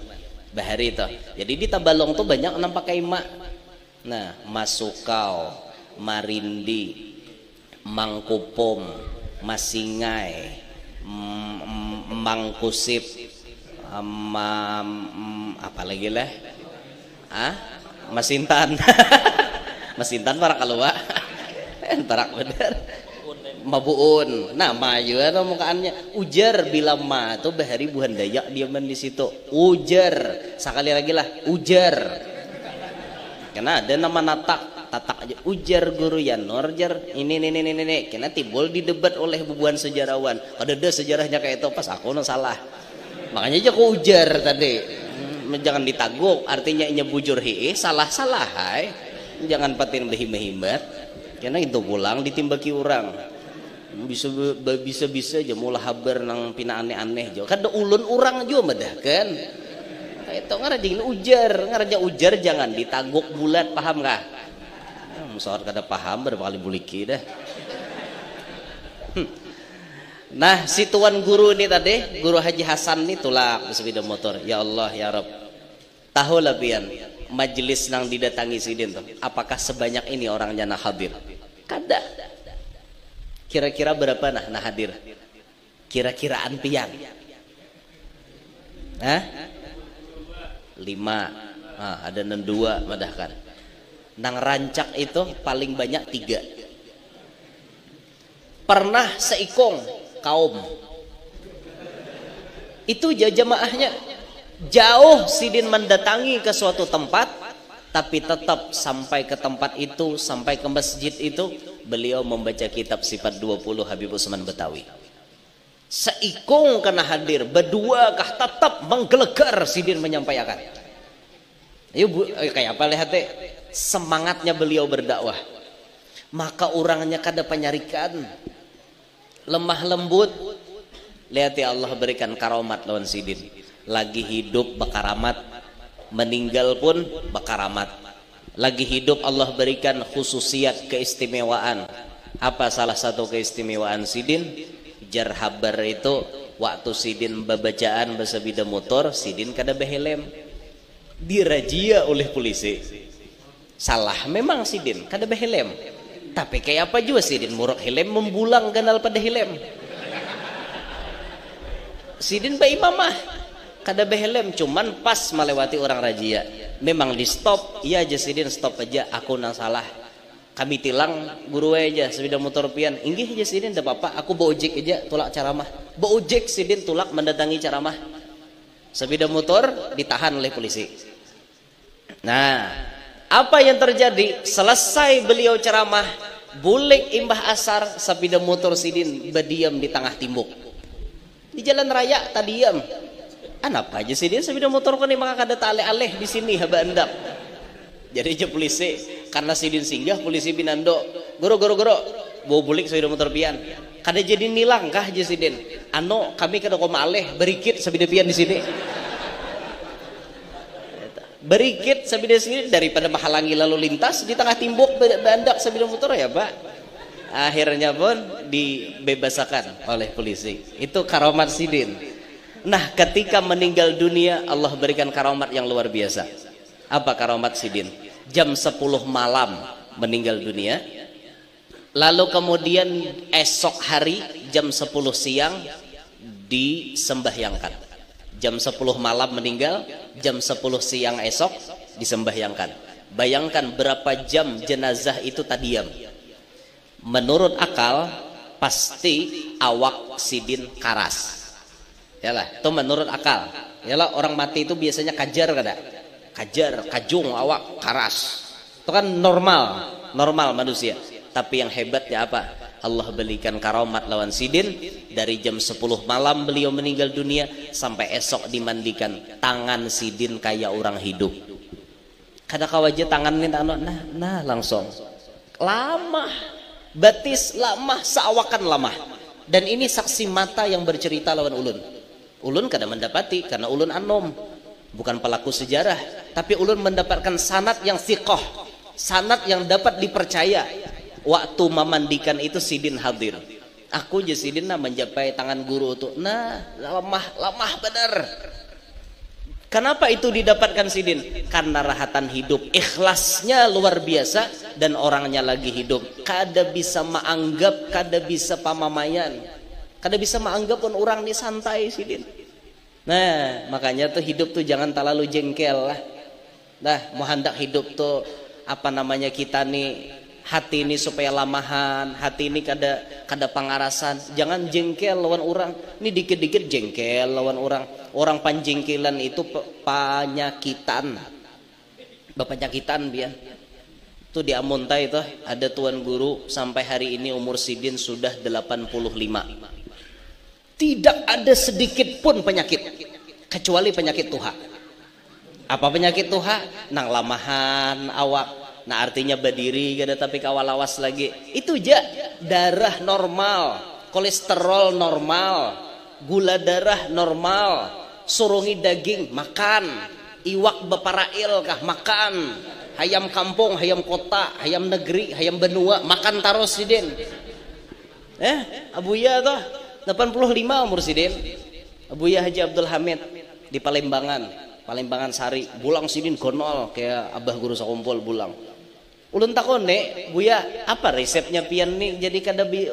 Bahari itu. Jadi di Tabalong tuh banyak orang pakai ma. Nah, Masukau, Marindi, Mangkupung, Masingai, Mangkusip, apa lagi lah? Masintan. Masintan para kalua. Tarak bener. Mabuun. Nah, maju ada mukaannya. Ujar bila ma itu bahari buhan Dayak diaman di situ. Ujar. Sekali lagi lah, ujar. Karena ada nama tatak aja. Ujar guru Yanur jar. Ini. Karena timbul didebat oleh bubuhan sejarawan. Ada sejarahnya kayak itu, pas aku no salah. Makanya aja aku ujar tadi. Jangan ditaguk, artinya inya bujur salah-salah hai. Jangan patin behimbat. Karena itu pulang ditimbaki orang. Bisa aja mula habar nang pina aneh-aneh jo. Kan ulun orang jo madah kan. Itu ngarajing ujar jangan ditaguk bulat, paham kah? Musawar kada paham berapa kali buliki dah. Nah, si tuan guru ini tadi, guru Haji Hasan ini tulak bersepeda motor. Ya Allah ya Rabb. Tahu lah pian, majelis nang didatangi sidin tuh. Apakah sebanyak ini orangnya nah hadir? Kada. Kira-kira berapa nah hadir? Kira-kiraan pian? 5. Ada 2 madahkan. Nang rancak itu paling banyak 3. Pernah seikong kaum. Itu jamaahnya. Jauh sidin mendatangi ke suatu tempat, tapi tetap sampai ke tempat itu, sampai ke masjid itu, beliau membaca kitab Sifat 20 Habib Utsman Betawi. Seikung kena hadir, berdua kah tetap menggelegar sidin menyampaikan. Ayo kayak apa lihat deh semangatnya beliau berdakwah. Maka orangnya kada penyarikan, lemah lembut. Lihat ya Allah berikan karomat lawan sidin. Lagi hidup bakaramat, meninggal pun bakaramat. Lagi hidup Allah berikan khususiat keistimewaan. Apa salah satu keistimewaan sidin? Jar habar itu waktu sidin babacaan bahasa bida motor, sidin kada behelm, dirajia oleh polisi. Salah memang sidin kada behelm, tapi kayak apa juga sidin murok helm membulang ganal pada helm. Sidin ba imamah kada behelm, cuman pas melewati orang rajia memang di stop. Iya aja sidin stop aja, aku nang salah, kami tilang guru aja sepeda motor pian. Inggih aja sidin dah apa, aku bawa ojek aja tulak ceramah. Bawa ojek sidin tulak mendatangi ceramah. Sepeda motor ditahan oleh polisi. Nah, apa yang terjadi? Selesai beliau ceramah, bulik imbah asar, sepeda motor sidin berdiam di tengah timbuk. Di jalan raya tak diam. Apa aja sidin sepeda motor kan maka kada aleh-aleh di sini haba andap. Jadi aja polisi karena sidin singgah polisi binando goro bawa bulik sepeda motor pian kada jadi nilang kah aja sidin kami kada koma aleh berikit sepeda pian di sini berikit sepeda sini daripada menghalangi lalu lintas di tengah timbuk bandak sepeda motor ya pak. Akhirnya pun dibebasakan oleh polisi. Itu karamat sidin. Nah ketika meninggal dunia Allah berikan karamat yang luar biasa. Apa karamat sidin? Jam 10 malam meninggal dunia. Lalu kemudian esok hari jam 10 siang disembahyangkan. Jam 10 malam meninggal, jam 10 siang esok disembahyangkan. Bayangkan berapa jam jenazah itu tadiam. Menurut akal pasti awak sidin karas. Yalah, itu menurut akal. Yalah orang mati itu biasanya kajar kada? Kajar, kajung, awak, karas. Itu kan normal manusia. Tapi yang hebatnya apa? Allah berikan karamat lawan sidin. Dari jam 10 malam beliau meninggal dunia sampai esok dimandikan. Tangan sidin kayak orang hidup. Kada kawaja tangan ni nah langsung. Lama. Batis lama, seawakan lama. Dan ini saksi mata yang bercerita lawan ulun. Ulun kada mendapati karena ulun anom. Bukan pelaku sejarah, tapi ulun mendapatkan sanad yang thiqah, sanad yang dapat dipercaya. Waktu memandikan itu sidin hadir. Aku je sidin menjapai tangan guru itu. Nah, lamah benar. Kenapa itu didapatkan sidin? Karena rahatan hidup, ikhlasnya luar biasa dan orangnya lagi hidup. Kada bisa menganggap, kada bisa pamamayan, kada bisa menganggap pun orang ini santai sidin. Nah, makanya tuh hidup tuh jangan terlalu jengkel lah. Nah, mau hendak hidup tuh apa namanya kita nih hati ini supaya lamahan, hati ini kada pangarasan. Jangan jengkel lawan orang. Ini dikit-dikit jengkel lawan orang. Orang panjengkelan itu penyakitan. Penyakitan biar. Tuh di Amuntai itu ada tuan guru sampai hari ini umur sidin sudah 85. Tidak ada sedikit pun penyakit kecuali penyakit tuha. Apa penyakit tuha? Nang lamahan awak. Nah artinya berdiri kada tapi kawal lawas lagi. Itu aja darah normal, kolesterol normal, gula darah normal, surungi daging makan, iwak beparail kah makan, hayam kampung, hayam kota, hayam negeri, hayam benua makan taros sidin. Abuya tuh 85 umur sidin. Abuya Haji Abdul Hamid di Palembangan Sari. Bulang sidin gonol kayak abah guru sakumpul bulang. Ulun takon nek, Buya, apa resepnya pian nih jadi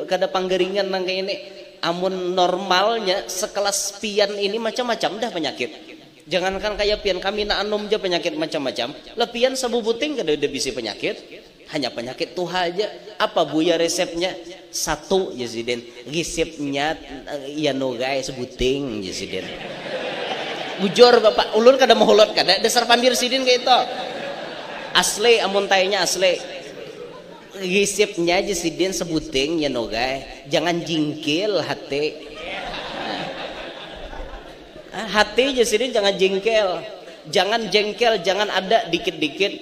kada panggaringan nang kayak ini. Amun normalnya sekelas pian ini macam-macam dah penyakit. Jangankan kayak pian kami na anom aja penyakit macam-macam. Lah pian sabu puting kada ada bisi penyakit. Hanya penyakit tuha aja. Apa Buya resepnya? Satu Yazidin. Resepnya ya no guys sebuting Yazidin. Bujur Bapak, ulun kada mohulot kada dasar pandir sidin kayak itu. Asli amuntainya asli. Resepnya Yazidin sebuting ya no guys. Jangan jingkil hati. Hati Yazidin jangan jingkel. Jangan jengkel, jangan ada dikit-dikit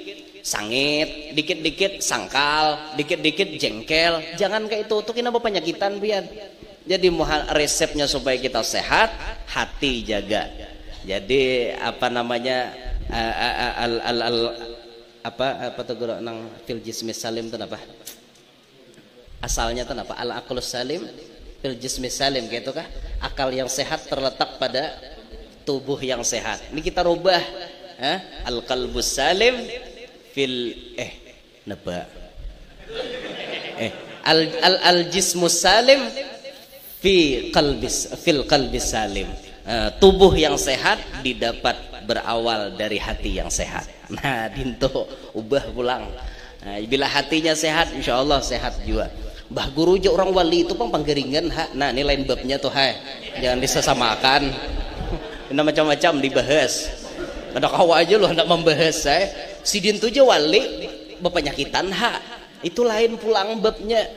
sangit, dikit-dikit sangkal, dikit-dikit jengkel. Jangan kayak itu kenapa penyakitan pian. Jadi resepnya supaya kita sehat, hati jaga. Jadi apa namanya apa tuh nang fil jismi salim itu apa? Asalnya itu apa? Al aqlus salim fil jismi salim, gitu kah? Akal yang sehat terletak pada tubuh yang sehat. Ini kita rubah, al qalbus salim fil al jismus salim fil qalbis salim. Tubuh yang sehat didapat berawal dari hati yang sehat. Nah, dinto ubah pulang. Nah, bila hatinya sehat, insya Allah sehat juga. Mbah guru aja orang wali itu panggeringan. Nah, ini lain babnya tuh, jangan disesamakan. Ini macam-macam dibahas. Ada kawa aja loh hendak membahas. Sidin tuh aja wali bepenyakitan itu lain pulang babnya.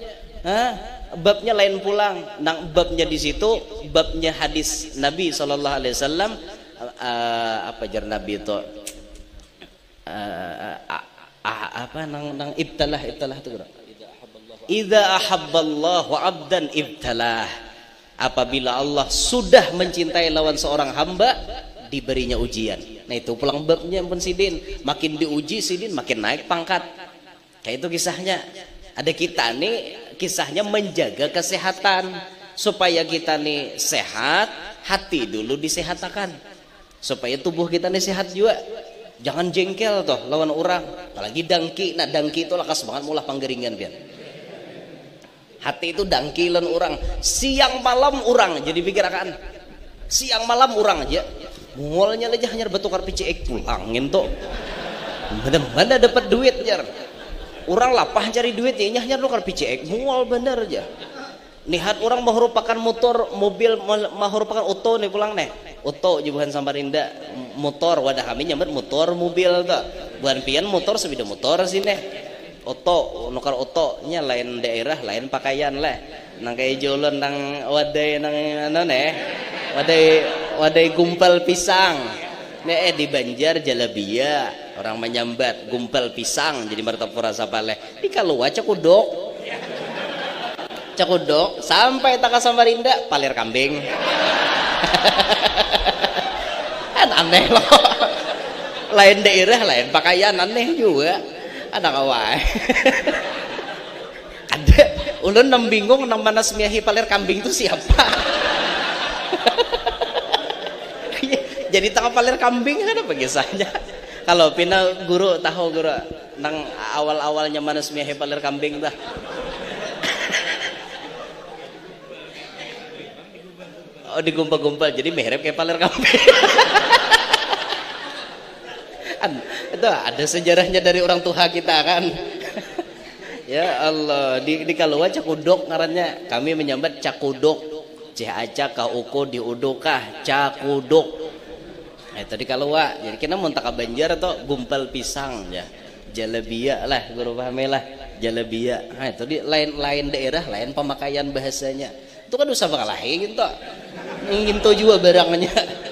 Babnya lain pulang. Nang babnya di situ babnya hadis Nabi SAW. Apa jar Nabi itu? Nang ibtalah itu kira. Idza ahabballahu 'abdan ibtalah. Apabila Allah sudah mencintai lawan seorang hamba, diberinya ujian. Nah, itu pulang babnya pun sidin. Makin diuji sidin makin naik pangkat. Kayak itu kisahnya. Ada kita nih kisahnya menjaga kesehatan supaya kita nih sehat, hati dulu disehatkan. Supaya tubuh kita nih sehat juga. Jangan jengkel toh lawan orang, apalagi dangki. Nah, dangki itu lakas banget mulah panggeringan pian. Hati itu dangkilan orang, siang malam orang jadi pikirkan. Siang malam orang aja. Mualnya aja hanya bertukar PCX pulangin tuh. Mana dapat duit jar. Orang lapah cari duit ya hanya tukar PCX mual bener aja. Lihat orang merupakan motor mobil merupakan auto nih pulang nih. Auto bukan Samarinda motor wadah kami nyamber motor mobil tuh. Bukan pian motor sebeda motor sini. Auto nukar auto nya lain daerah lain pakaian lah. Nang kayak jalan nang wadai nang wadai gumpal pisang. Nih di Banjar Jalabia orang menyambat gumpal pisang jadi martapura sapale. Di Kalua cakudok sampai tak Samarinda palir kambing. Kan aneh loh. Lain daerah lain pakaian aneh juga. Ada kawan. Ada ulun nem bingung nang mana semiahi palir kambing itu siapa? Jadi tak palir kambing kan apa kisahnya? Kalau pina guru tahu guru nang awal-awalnya mana semiahi palir kambing dah. Oh digumpal-gumpal jadi merep kayak paler kambing. Itu ada sejarahnya dari orang tua kita kan. Ya Allah di Kalua cakudok ngarannya kami menyambat cakudok caca kauko diudukah cakudok. Tadi Kalua jadi kita mau tak Banjar atau gumpal pisang ya jalabia lah guru pahamelah jalabia. Nah itu di lain daerah lain pemakaian bahasanya itu kan usah bakalahin gitu. Ingin tahu juga barangnya.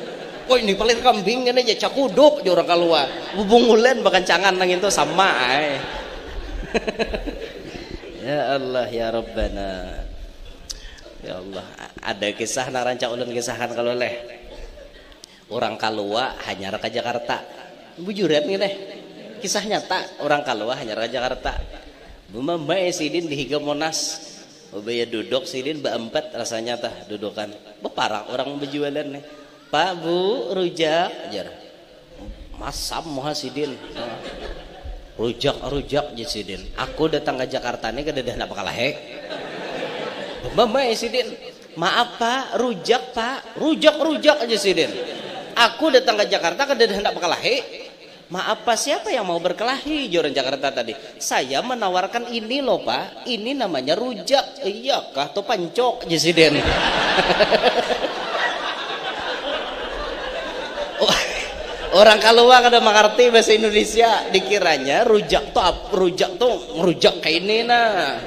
Oh ini paling kambing kan aja cakuduk di orang Kalua. Bubungulan bahkan cangan nang itu sama. Ya Allah ya Rabbana. Ya Allah ada kisah naranca ulun kisahkan kalau leh. Orang Kalua hanya ke Jakarta. Bujuran nih deh. Kisah nyata orang Kalua hanya ke Jakarta. Bumambai sidin di Higa Monas. Ubaya duduk sidin beempat rasanya tah dudukan. Beparah orang berjualan nih. Pak Bu rujak ajar. Masam moha sidin. Rujak sidin. Aku datang ke Jakarta nih kada dah bakal hek. Bumambai sidin. Maaf Pak, rujak Pak. Rujak aja sidin. Aku datang ke Jakarta kada dah bakal hek. Maaf Pak, siapa yang mau berkelahi joran Jakarta tadi? Saya menawarkan ini loh Pak. Ini namanya rujak. Iya kah? Tuh pancok jesiden. Orang Kalua kada mengerti bahasa Indonesia, dikiranya rujak tuh merujak kayak ini nah.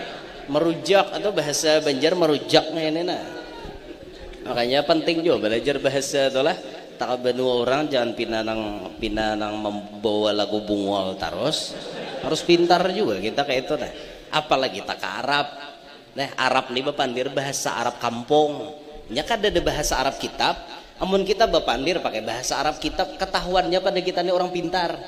Merujak atau bahasa Banjar merujak kayak ini nah. Makanya penting juga belajar bahasa itulah. Tak benua orang jangan pinanang membawa lagu bungol terus harus pintar juga kita kayak itu nah. Apalagi tak ke Arab nah Arab nih bapandir bahasa Arab kampung nya kan ada bahasa Arab kitab amun kita bapandir pakai bahasa Arab kitab ketahuannya pada kita nih orang pintar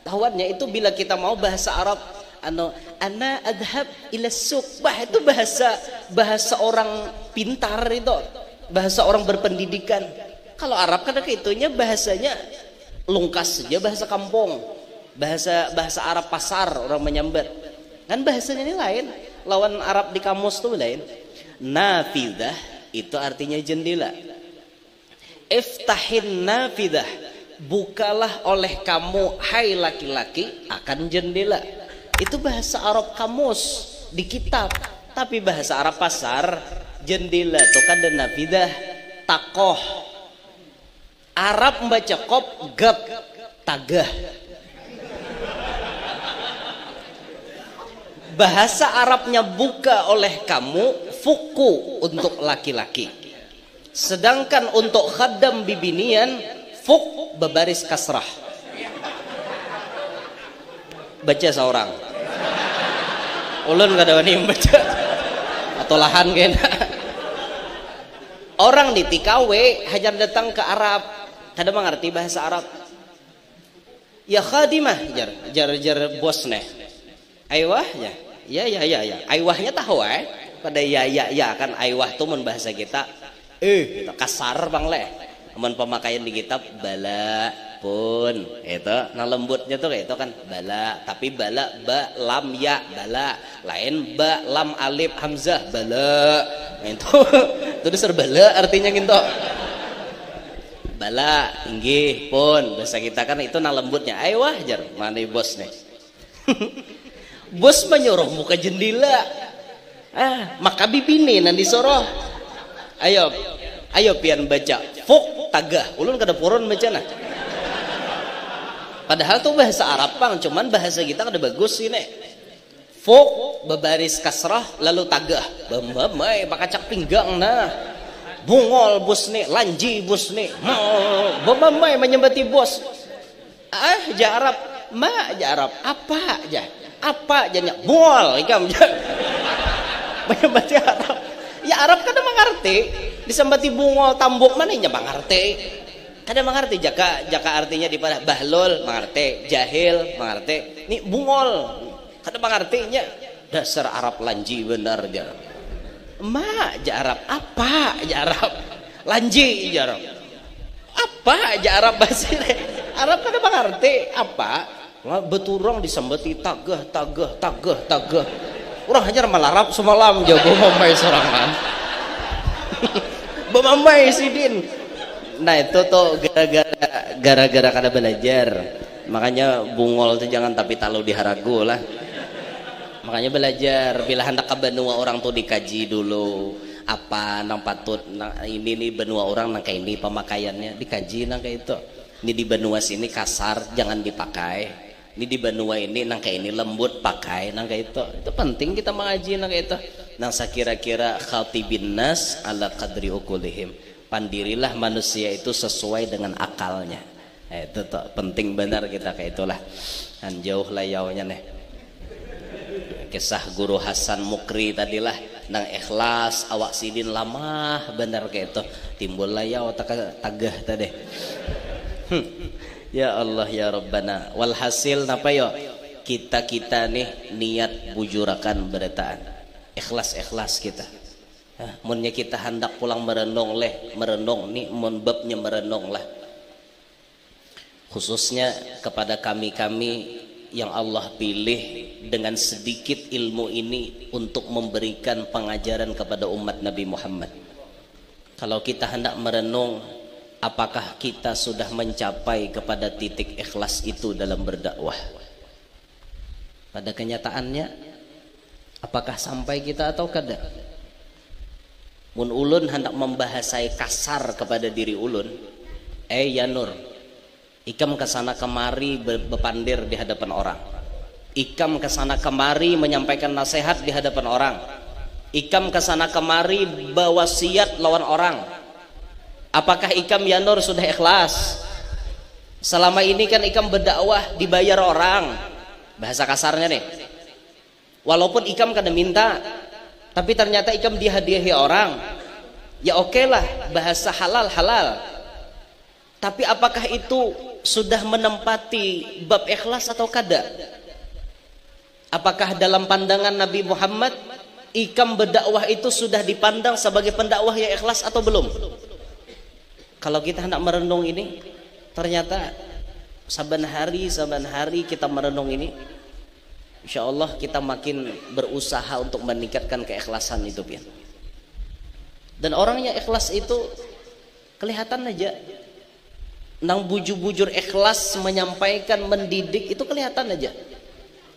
tahuannya itu bila kita mau bahasa Arab ana adhab ila suq. Itu bahasa orang pintar itu, bahasa orang berpendidikan. Kalau Arab kan itunya bahasanya lungkas saja, bahasa kampung, bahasa Arab pasar orang menyambar. Kan bahasanya ini lain, lawan Arab di kamus tuh lain. Nafidah itu artinya jendela. Iftahin nafidah, bukalah oleh kamu hai laki-laki akan jendela. Itu bahasa Arab kamus di kitab. Tapi bahasa Arab pasar, jendela itu kan dan nafidah takoh. Arab membaca kop gap tagah. Bahasa Arabnya buka oleh kamu fuku untuk laki-laki. Sedangkan untuk khaddam bibinian fuk berbaris kasrah. Baca seorang. Ulun kada wani membaca. Atau lahan kena. Orang di TKW hajar datang ke Arab, kada mengerti bahasa Arab. Ya khadimah jar bos neh. Aywah ya. Ya. Aywahnya tahu pada ya kan aywah tuh mun bahasa kita. Kita kasar bang leh. Amun pemakaian di kitab bala pun itu nah lembutnya tuh kayak itu kan bala, tapi bala ba lam ya bala, lain ba lam alif hamzah bala. Nah, itu dasar bala artinya gitu. Bala inggih pun bahasa kita kan itu nah lembutnya. Ayo wah jar mana bos nih. Bos menyuruh muka jendela. Maka bibini nanti soroh. Ayo pian baca fuk tagah. Ulun kada purun baca nah. Padahal tuh bahasa Arab pang, cuman bahasa kita kada bagus ini. Fuk berbaris kasrah lalu tagah. Bamai bakacak pinggang nah. Bungol bos nih, lanji bos nih. Bamai menyembati bos. Arab, Arab. Apa aja? Apa jadinya? Bungol ikam. Menyembati Arab. Ya Arab kada mengerti. Disembati bungol tambuk mananya mengerti. Kada mengerti jaka artinya di pada bahlul mengerti, jahil mengerti. Ini bungol kada mengertinya. Dasar Arab lanji benar jar. Arab apa Arab? Lanji Arab. Apa Arab bahasa ini? Arab kada mengerti apa? Beturang disembati tagah. Urang hajar malarap semalam jago mamai sorangan. Bamamai sidin. Nah itu tuh gara-gara kada belajar. Makanya bungol tuh jangan tapi talu diharagu lah. Makanya belajar bila hendak ke benua orang tuh dikaji dulu apa nang patut ini nih benua orang nang kayak ini pemakaiannya dikaji nang kayak itu. Ini di benua sini kasar jangan dipakai. Ini di benua ini nang kayak ini lembut pakai nang kayak itu penting kita mengaji nang kayak itu. Nang sakira-kira khatibin nas ala qadri ukulihim. Pandirilah manusia itu sesuai dengan akalnya. Itu tuh penting benar kita kayak itulah. Dan jauh layaunya nih. Kisah guru Hasan Mukri tadilah nang ikhlas awak sidin lama benar kayak itu timbul layau tagah tadi. Ya Allah ya Rabbana. Walhasil napa yo? Kita nih niat bujurakan berataan. Ikhlas kita. Munnya kita hendak pulang merenung nih mun babnya merenung lah. Khususnya kepada kami yang Allah pilih dengan sedikit ilmu ini untuk memberikan pengajaran kepada umat Nabi Muhammad. Kalau kita hendak merenung, apakah kita sudah mencapai kepada titik ikhlas itu dalam berdakwah? Pada kenyataannya, apakah sampai kita atau kada? Mun ulun hendak membahasai kasar kepada diri ulun, ya Nur, ikam kesana kemari berpandir di hadapan orang. Ikam kesana kemari menyampaikan nasihat di hadapan orang. Ikam kesana kemari berwasiat lawan orang. Apakah ikam ya Nur sudah ikhlas? Selama ini kan ikam berdakwah dibayar orang. Bahasa kasarnya nih. Walaupun ikam kada minta, tapi ternyata ikam dihadiahi orang. Ya oke lah, bahasa halal. Tapi apakah itu sudah menempati bab ikhlas atau kada? Apakah dalam pandangan Nabi Muhammad ikam berdakwah itu sudah dipandang sebagai pendakwah yang ikhlas atau belum? Kalau kita hendak merenung ini, ternyata saban hari kita merenung ini, insya Allah kita makin berusaha untuk meningkatkan keikhlasan itu, pian. Dan orang yang ikhlas itu kelihatan aja, nang bujur-bujur ikhlas menyampaikan, mendidik itu kelihatan aja.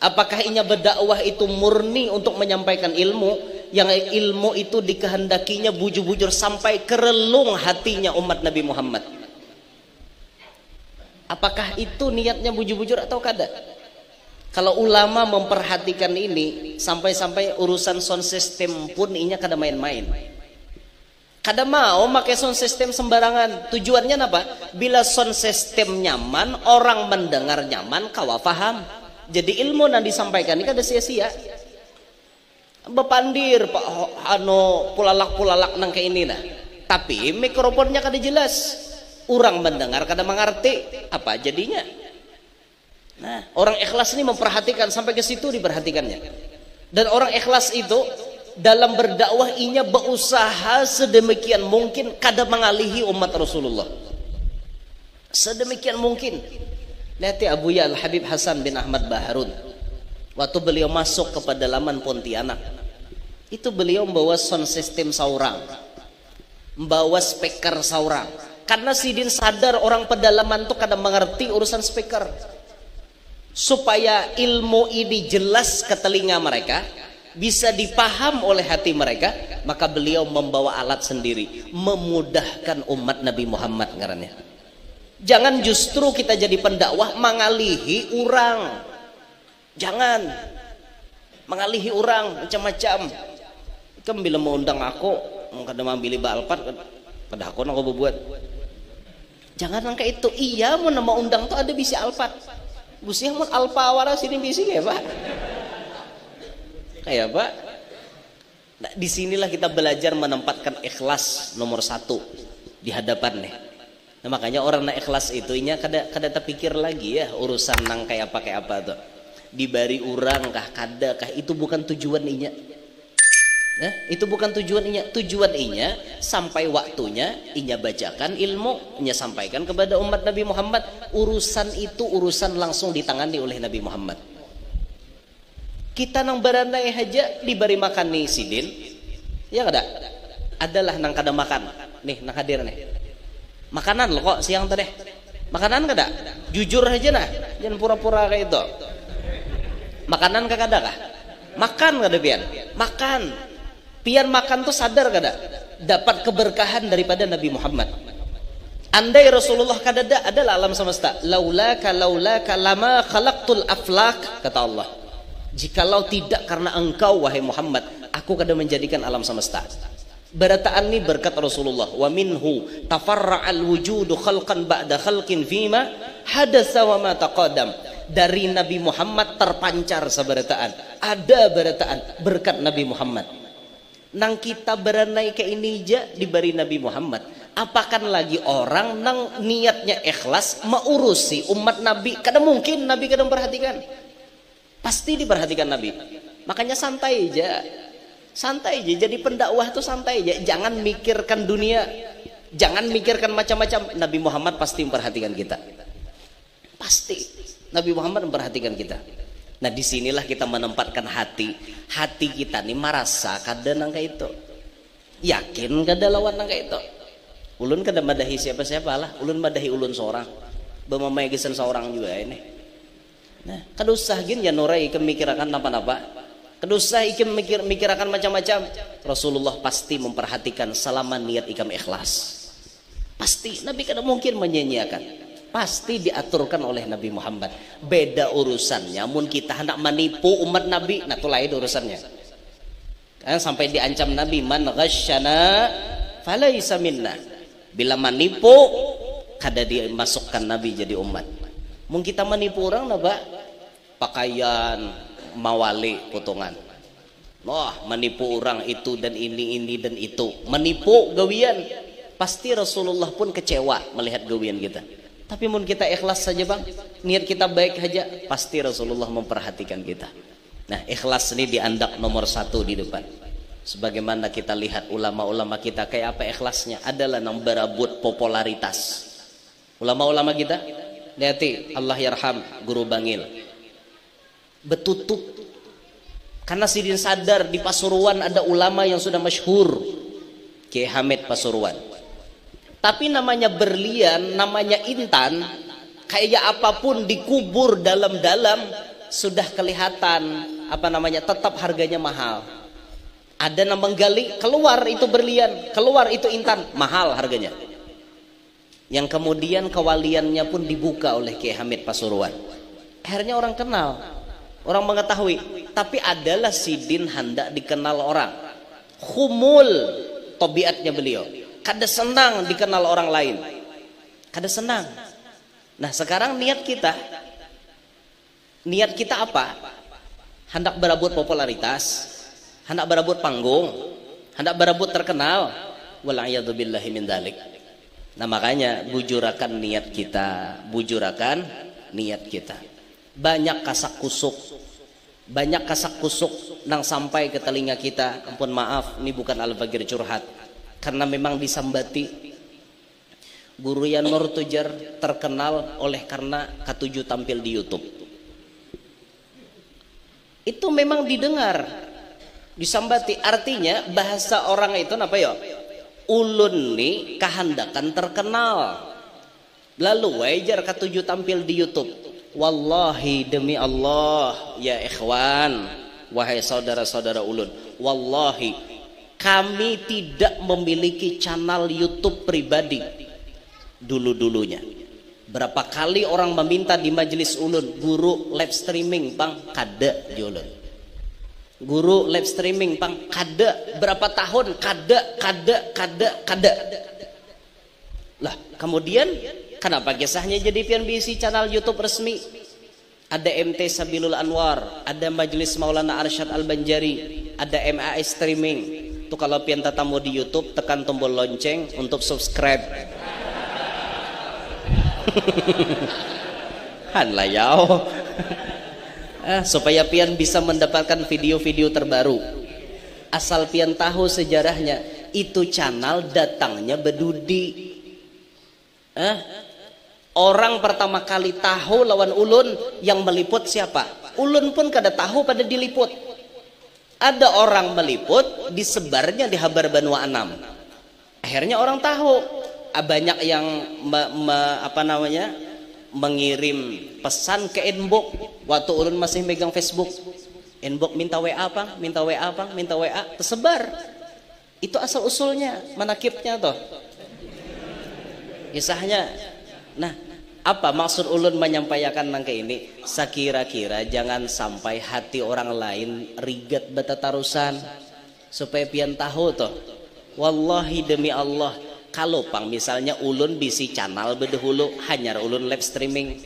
Apakah inya berdakwah itu murni untuk menyampaikan ilmu, yang ilmu itu dikehendakinya bujur-bujur sampai ke relung hatinya umat Nabi Muhammad? Apakah itu niatnya bujur-bujur atau kada? Kalau ulama memperhatikan ini, sampai-sampai urusan sound system pun inya kada main-main. Kada mau pakai sound system sembarangan. Tujuannya apa? Bila sound system nyaman, orang mendengar nyaman, kawa paham. Jadi ilmu yang disampaikan ini kada sia-sia. Bepandir pak pulalak nang kayak ini nah. Tapi mikrofonnya kada jelas. Orang mendengar kada mengerti apa jadinya. Nah, orang ikhlas ini memperhatikan, sampai ke situ diperhatikannya. Dan orang ikhlas itu dalam berdakwah inya berusaha sedemikian mungkin kada mengalihi umat Rasulullah. Sedemikian mungkin. Lihat Abuya Al-Habib Hasan bin Ahmad Baharun. Waktu beliau masuk ke pedalaman Pontianak, itu beliau membawa sound system saurang, membawa speaker saurang. Karena Sidin sadar orang pedalaman itu kada mengerti urusan speaker. Supaya ilmu ini jelas ke telinga mereka, bisa dipaham oleh hati mereka, maka beliau membawa alat sendiri, memudahkan umat Nabi Muhammad ngarannya. Jangan justru kita jadi pendakwah mengalihi orang. Jangan mengalihi orang macam-macam. Ikam bila mau undang aku, kada mambili balpat, kada aku nak buat. Jangan angka itu. Iya mau nama undang tuh ada bisi alpat. Busiah mau alpa waras ini bisi kayak Pak. Kayak Pak. Nah, disinilah kita belajar menempatkan ikhlas nomor 1 di hadapan nih. Nah, makanya orang nak ikhlas itu inya kada terpikir lagi ya urusan nang kayak apa tuh. Dibari orang kah kada kah, itu bukan tujuan inya. Nah, itu bukan tujuan inya. Tujuan inya sampai waktunya inya bacakan ilmu, inya sampaikan kepada umat Nabi Muhammad. Urusan itu urusan langsung ditangani oleh Nabi Muhammad. Kita nang beranai aja diberi makan nih Sidin, ya kada? Adalah nang kada makan. Nih nang hadir nih. Makanan loh kok siang tadi. Makanan kada? Jujur aja nah, jangan pura-pura kayak itu. Makanan kada kah? Makan kada pian? Makan. Pian makan tuh sadar kada? Dapat keberkahan daripada Nabi Muhammad. Andai Rasulullah kada adalah alam semesta. Laulaka lama khalaqtul aflak, kata Allah. Jikalau tidak karena engkau wahai Muhammad, aku kada menjadikan alam semesta. Berataan ini berkat Rasulullah. Wa minhu tafarra'al wujudu khalqan ba'da khalqin fima hadatsa wa ma taqaddam. Dari Nabi Muhammad terpancar seberataan. Ada berataan berkat Nabi Muhammad. Nang kita beranai ke ini aja diberi Nabi Muhammad. Apakan lagi orang nang niatnya ikhlas mengurusi umat Nabi. Kada mungkin Nabi kada memperhatikan. Pasti diperhatikan Nabi. Makanya santai aja. Santai aja. Jadi pendakwah tuh santai aja. Jangan mikirkan dunia. Jangan mikirkan macam-macam. Nabi Muhammad pasti memperhatikan kita. Pasti. Nabi Muhammad memperhatikan kita. Nah disinilah kita menempatkan hati. Hati kita nih merasa kada nangka itu. Yakin kada lawan nangka itu. Ulun kada madahi siapa-siapa lah. Ulun madahi ulun seorang. Bemamai gesen seorang juga ini. Nah, kada usah gin ya norai kemikirakan apa-apa. Kada usah ikem mikirakan macam-macam. Rasulullah pasti memperhatikan selama niat ikam ikhlas. Pasti Nabi kada mungkin menyanyiakan. Pasti diaturkan oleh Nabi Muhammad. Beda urusannya mun kita hendak menipu umat Nabi, nah itu lain urusannya. Kan sampai diancam Nabi, man ghasyana falaisa minna. Bila menipu kada dimasukkan Nabi jadi umat. Mun kita menipu orang napa? Pakaian mawali potongan. Wah, menipu orang itu dan ini dan itu. Menipu gawian. Pasti Rasulullah pun kecewa melihat gawian kita. Tapi mun kita ikhlas saja bang, niat kita baik saja, pasti Rasulullah memperhatikan kita. Nah, ikhlas ini diandak nomor 1 di depan. Sebagaimana kita lihat ulama-ulama kita kayak apa ikhlasnya, adalah nang berabut popularitas. Ulama-ulama kita, lihat Allah yarham Guru Bangil, betutup karena sidin sadar di Pasuruan ada ulama yang sudah masyhur, Kiai Hamid Pasuruan. Tapi namanya berlian, namanya intan, kayak apapun dikubur dalam-dalam sudah kelihatan apa namanya, tetap harganya mahal. Ada yang menggali, keluar itu berlian, keluar itu intan, mahal harganya. Yang kemudian kewaliannya pun dibuka oleh Kiai Hamid Pasuruan. Akhirnya orang kenal, orang mengetahui. Tapi adalah sidin hendak dikenal orang. Khumul tabiatnya beliau, kada senang dikenal orang lain, kada senang. Nah sekarang niat kita apa? Hendak berebut popularitas, hendak berebut panggung, hendak berebut terkenal. Wal'iyadzubillahi min dzalik. Nah makanya bujurakan niat kita, bujurakan niat kita. Banyak kasak kusuk nang sampai ke telinga kita. Ampun maaf, ini bukan al-bagir curhat, karena memang disambati. Guru Yan Nur Tujar terkenal oleh karena K7 tampil di YouTube. Itu memang didengar, disambati. Artinya bahasa orang itu apa ya? Ulun nih kehendakan terkenal. Lalu wajar K7 tampil di YouTube. Wallahi demi Allah ya ikhwan, wahai saudara-saudara ulun, wallahi kami tidak memiliki channel YouTube pribadi dulu-dulunya. Berapa kali orang meminta di majelis ulun, guru live streaming bang, kada ulun. Guru live streaming bang, kada. Berapa tahun kada. Lah kemudian kenapa kisahnya jadi pian bisi channel YouTube resmi? Ada MT Sabilul Anwar, ada Majelis Maulana Arsyad Al-Banjari, ada MAS streaming. Tuh kalau pian tatamu di YouTube tekan tombol lonceng untuk subscribe. Han layau. Supaya pian bisa mendapatkan video-video terbaru. Asal pian tahu sejarahnya, itu channel datangnya bedudi. Orang pertama kali tahu lawan ulun yang meliput siapa? Ulun pun kada tahu pada diliput. Ada orang meliput, disebarnya di Habar Banua Anam. Akhirnya orang tahu. Banyak yang mengirim pesan ke inbox waktu ulun masih megang Facebook. Inbox minta WA bang, minta WA bang, minta WA, tersebar. Itu asal usulnya, manakibnya toh. Kisahnya. Nah, apa maksud ulun menyampaikan nangka ini? Sekira-kira jangan sampai hati orang lain rigat betatarusan, supaya pian tahu toh. Wallahi demi Allah, kalau pang misalnya ulun bisi channel bedahulu hanya ulun live streaming.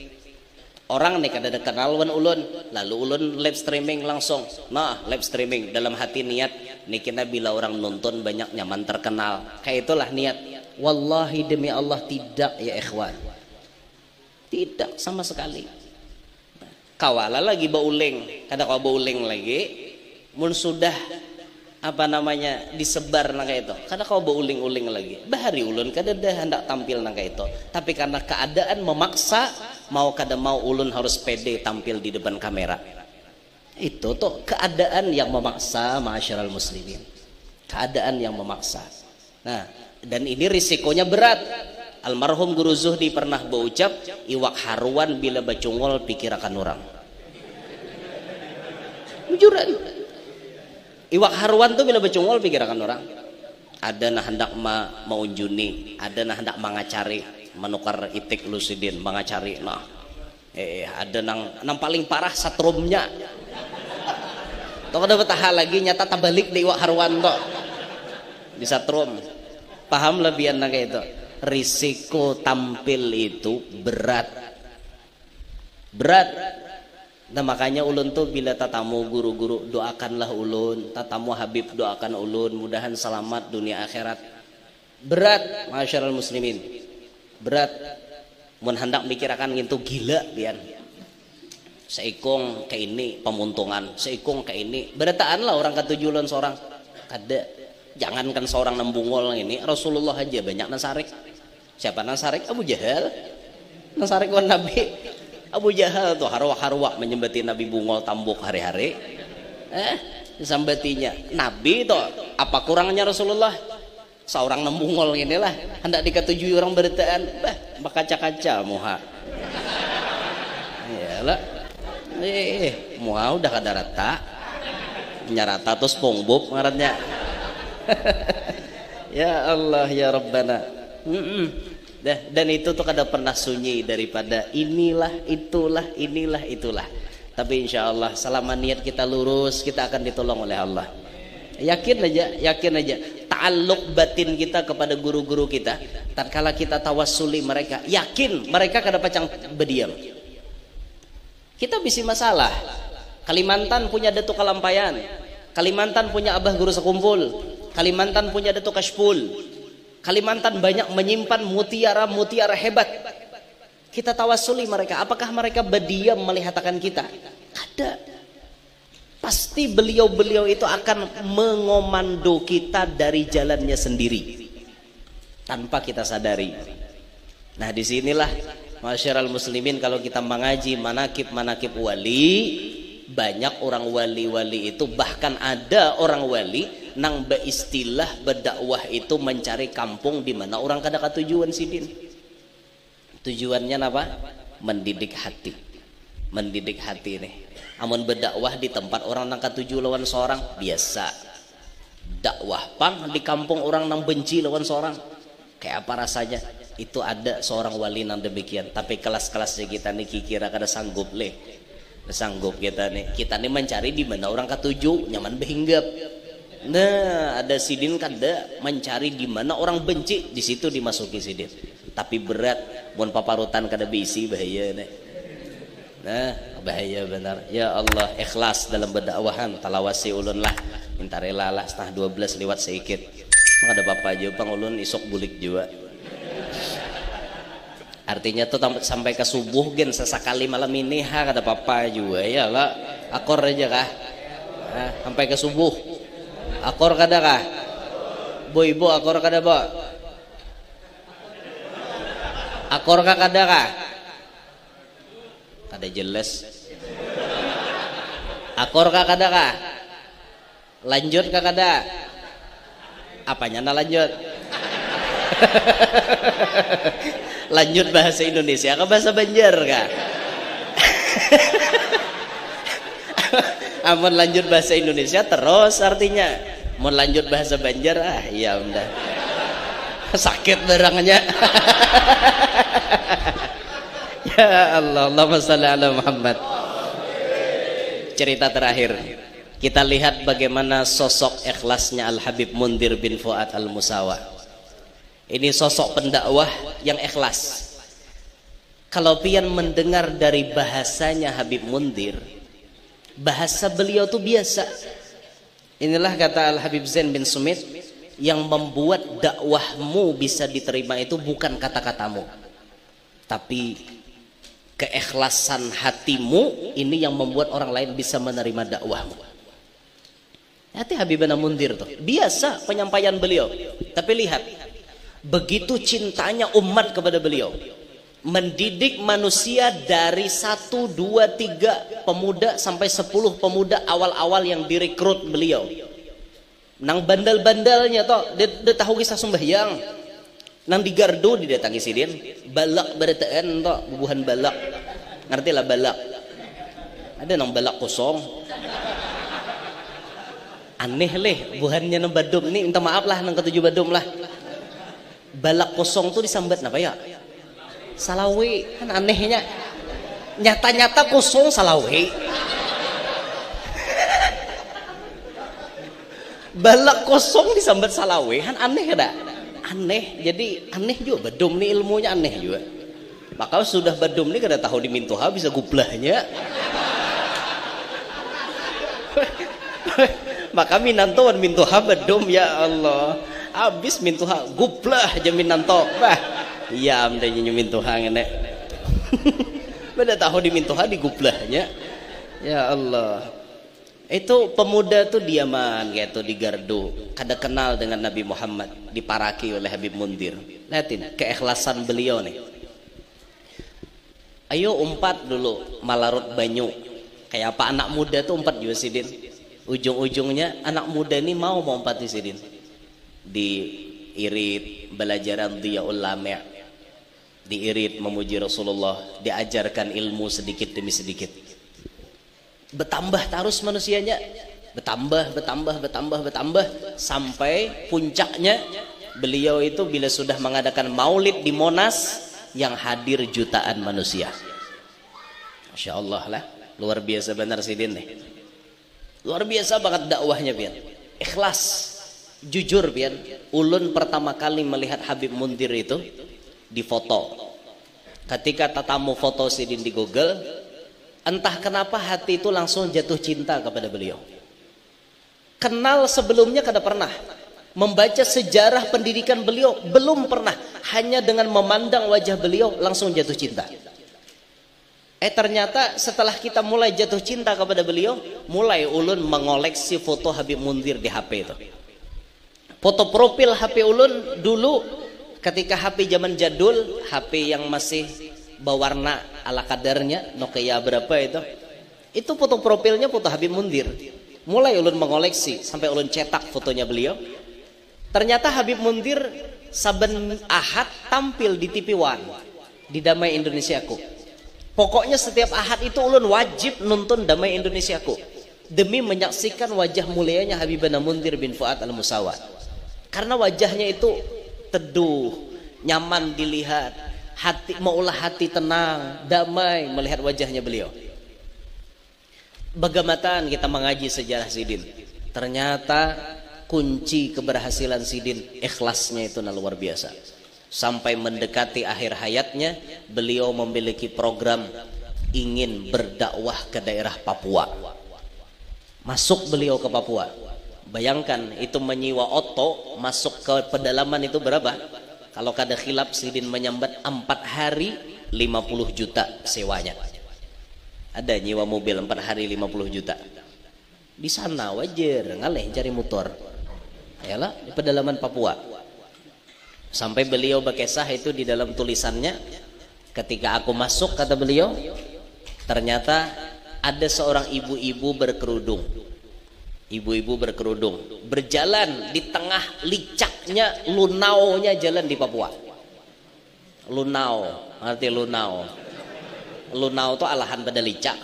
Orang nih kada kenal wan ulun, lalu ulun live streaming langsung. Nah, live streaming dalam hati niat nih kita bila orang nonton banyak nyaman terkenal. Kayak itulah niat. Wallahi demi Allah tidak ya ikhwan. Tidak sama sekali. Kawala lagi bauling, kada kau bauling lagi. Mun sudah apa namanya disebar nangka itu, kada kau bauling-uling lagi. Bahari ulun kada dah hendak tampil nangka itu. Tapi karena keadaan memaksa, mau kada mau ulun harus pede tampil di depan kamera. Itu tuh keadaan yang memaksa, ma'asyiral muslimin. Keadaan yang memaksa. Nah, dan ini risikonya berat. Almarhum Guru Zuhdi pernah berucap, iwak haruan bila bacungol pikirakan orang. Bujuran. Iwak haruan tuh bila bacungol pikirakan orang. Ada nah hendak maunjuni, ada nah hendak mangacari, menukar itik lusidin, mangacari. Nah, ada nang paling parah satrumnya. Tuh kada betah lagi nyata tabalik di iwak haruan tuh. Di satrum. Paham lebihan nang kayak itu. Risiko tampil itu berat. Nah makanya ulun tuh bila tatamu guru-guru doakanlah ulun, tatamu Habib doakan ulun, mudahan selamat dunia akhirat. Berat, masyarul muslimin. Berat. Mun hendak mikirakan gitu gila pian. seikung ke ini pemuntungan, seikung ke ini berataan lah orang ketujuan seorang kada. Jangankan seorang nembungol ini, Rasulullah aja banyak nasarik. Siapa nasarik? Abu Jahal. Nasarik wan Nabi. Abu Jahal tuh harwah-harwah menyembati Nabi bungol tambuk hari-hari. Sambatinya Nabi tuh apa kurangnya Rasulullah? Seorang nembungol inilah hendak diketujui orang berataan, kaca-kaca muha. Iyalah. Muha udah kada rata. Nyarata terus pongbub ngarannya. Ya Allah ya Rabbana. Dan itu tuh kada pernah sunyi daripada inilah itulah. Tapi insya Allah selama niat kita lurus, kita akan ditolong oleh Allah. Yakin aja ta'alluq batin kita kepada guru-guru kita. Tatkala kita tawassuli mereka, yakin mereka kada pacang berdiam. Kita bisi masalah. Kalimantan punya Datuk Kalampayan, Kalimantan punya Abah Guru Sekumpul, Kalimantan punya Datuk Kashpul. Kalimantan banyak menyimpan mutiara hebat. Kita tawassuli mereka. Apakah mereka berdiam melihatkan kita? Ada. Pasti beliau-beliau itu akan mengomando kita dari jalannya sendiri tanpa kita sadari. Nah disinilah masyarakat muslimin, kalau kita mengaji manakib wali, banyak orang wali-wali itu, bahkan ada orang wali nang beristilah berdakwah itu mencari kampung di mana orang kada katujuan sidin. Tujuannya apa? Mendidik hati nih. Amun berdakwah di tempat orang nang katuju lawan seorang biasa. Dakwah pang di kampung orang nang benci lawan seorang, kayak apa rasanya? Itu ada seorang wali nang demikian. Tapi kelas-kelasnya kita nih kira kada sanggup kita nih mencari di mana orang katuju nyaman behinggap. Nah ada sidin kada mencari di mana orang benci, di situ dimasuki sidin. Tapi berat, mun paparutan kada bisi bahaya nih. Nah bahaya benar. Ya Allah, ikhlas dalam berdakwahan, talawasi ulun lah, minta rela lah 11:30 lewat sedikit. Ada apa-apa aja pang ulun isok bulik juga. Artinya tuh sampai ke subuh gen sesekali malam ini kada apa-apa juga ya lah. Akor aja kah? Sampai ke subuh. Akor kada kah? Bo akor kada bo? Akor kah kada kah? Kada jelas. Akor kah kada kah? Lanjut kah kada? Apanya na lanjut? Lanjut bahasa Indonesia ke bahasa Banjar kah? Amun lanjut bahasa Indonesia terus artinya. Mau lanjut bahasa Banjar iya udah. Sakit barangnya. Ya Allah, Allahumma shalli ala Muhammad. Cerita terakhir, kita lihat bagaimana sosok ikhlasnya Al Habib Mundir bin Fuad Al Musawa. Ini sosok pendakwah yang ikhlas. Kalau pian mendengar dari bahasanya Habib Mundir, bahasa beliau tuh biasa. Inilah kata Al Habib Zain bin Sumit, yang membuat dakwahmu bisa diterima itu bukan kata-katamu, tapi keikhlasan hatimu. Ini yang membuat orang lain bisa menerima dakwahmu. Hati Habibana Mundir tuh biasa penyampaian beliau, tapi lihat begitu cintanya umat kepada beliau, mendidik manusia dari 1, 2, 3 pemuda sampai 10 pemuda awal-awal yang direkrut beliau. Nang bandal-bandalnya toh dia tahu kisah sembahyang, nang di gardu didatangi sidin balak berataan toh bubuhan balak, ngerti lah balak, ada nang balak kosong aneh leh buhannya nang badum nih, minta maaf lah nang ketujuh badum lah. Balak kosong tuh disambat apa ya? Salawe, kan anehnya. Nyata-nyata kosong salawe. Balak kosong disambat salawe, kan aneh kada? Aneh. Jadi aneh juga badum nih, ilmunya aneh juga. Maka sudah badum nih kada tahu dimintuha bisa gublahnya. Maka minantoan mintuha badum, ya Allah. Habis mintuha gublah aja minanto bah iya amdanya mintuha ngene. Beda tahu dimintoha digublahnya. Ya Allah. Itu pemuda tuh diaman gitu di gardu, kada kenal dengan Nabi Muhammad, diparaki oleh Habib Mundir. Lihatin keikhlasan beliau nih. Ayo umpat dulu malarut banyu. Kayak apa anak muda tuh umpat juga Sidin. Ujung-ujungnya anak muda ini mau umpat di Sidin. Diirit belajaran Dhiyaul Lami'. Diirit memuji Rasulullah, diajarkan ilmu sedikit demi sedikit. Bertambah terus manusianya, bertambah sampai puncaknya beliau itu bila sudah mengadakan maulid di Monas yang hadir jutaan manusia. Masya Allah lah, luar biasa benar Sidin nih. Luar biasa banget dakwahnya pian. Ikhlas, jujur pian. Ulun pertama kali melihat Habib Mundir itu di foto. Ketika tatamu foto Sidin di Google, entah kenapa hati itu langsung jatuh cinta kepada beliau. Kenal sebelumnya kada pernah. Membaca sejarah pendidikan beliau belum pernah. Hanya dengan memandang wajah beliau langsung jatuh cinta. Ternyata setelah kita mulai jatuh cinta kepada beliau, mulai ulun mengoleksi foto Habib Mundir di HP itu. Foto profil HP ulun dulu ketika HP zaman jadul, HP yang masih berwarna ala kadarnya, Nokia berapa itu foto profilnya foto Habib Mundir. Mulai ulun mengoleksi sampai ulun cetak fotonya beliau. Ternyata Habib Mundir saben Ahad tampil di TV One di Damai Indonesiaku. Pokoknya setiap Ahad itu ulun wajib nonton Damai Indonesiaku demi menyaksikan wajah mulianya Habibana Mundir bin Fuad Al-Musawwad. Karena wajahnya itu teduh, nyaman dilihat, hati maulah hati tenang, damai melihat wajahnya beliau. Bagaimana kita mengaji sejarah Sidin? Ternyata kunci keberhasilan Sidin ikhlasnya itu luar biasa. Sampai mendekati akhir hayatnya, beliau memiliki program ingin berdakwah ke daerah Papua. Masuk beliau ke Papua. Bayangkan itu menyewa oto masuk ke pedalaman itu berapa? Kalau kada khilaf Sidin menyambat 4 hari 50 juta sewanya. Ada nyewa mobil 4 hari 50 juta. Di sana wajar ngaleh cari motor. Ayalah di pedalaman Papua. Sampai beliau berkisah itu di dalam tulisannya, ketika aku masuk kata beliau, ternyata ada seorang ibu-ibu berkerudung. Ibu-ibu berkerudung berjalan di tengah licaknya lunaunya jalan di Papua. Lunau, arti lunau. Lunau itu alahan pada licak.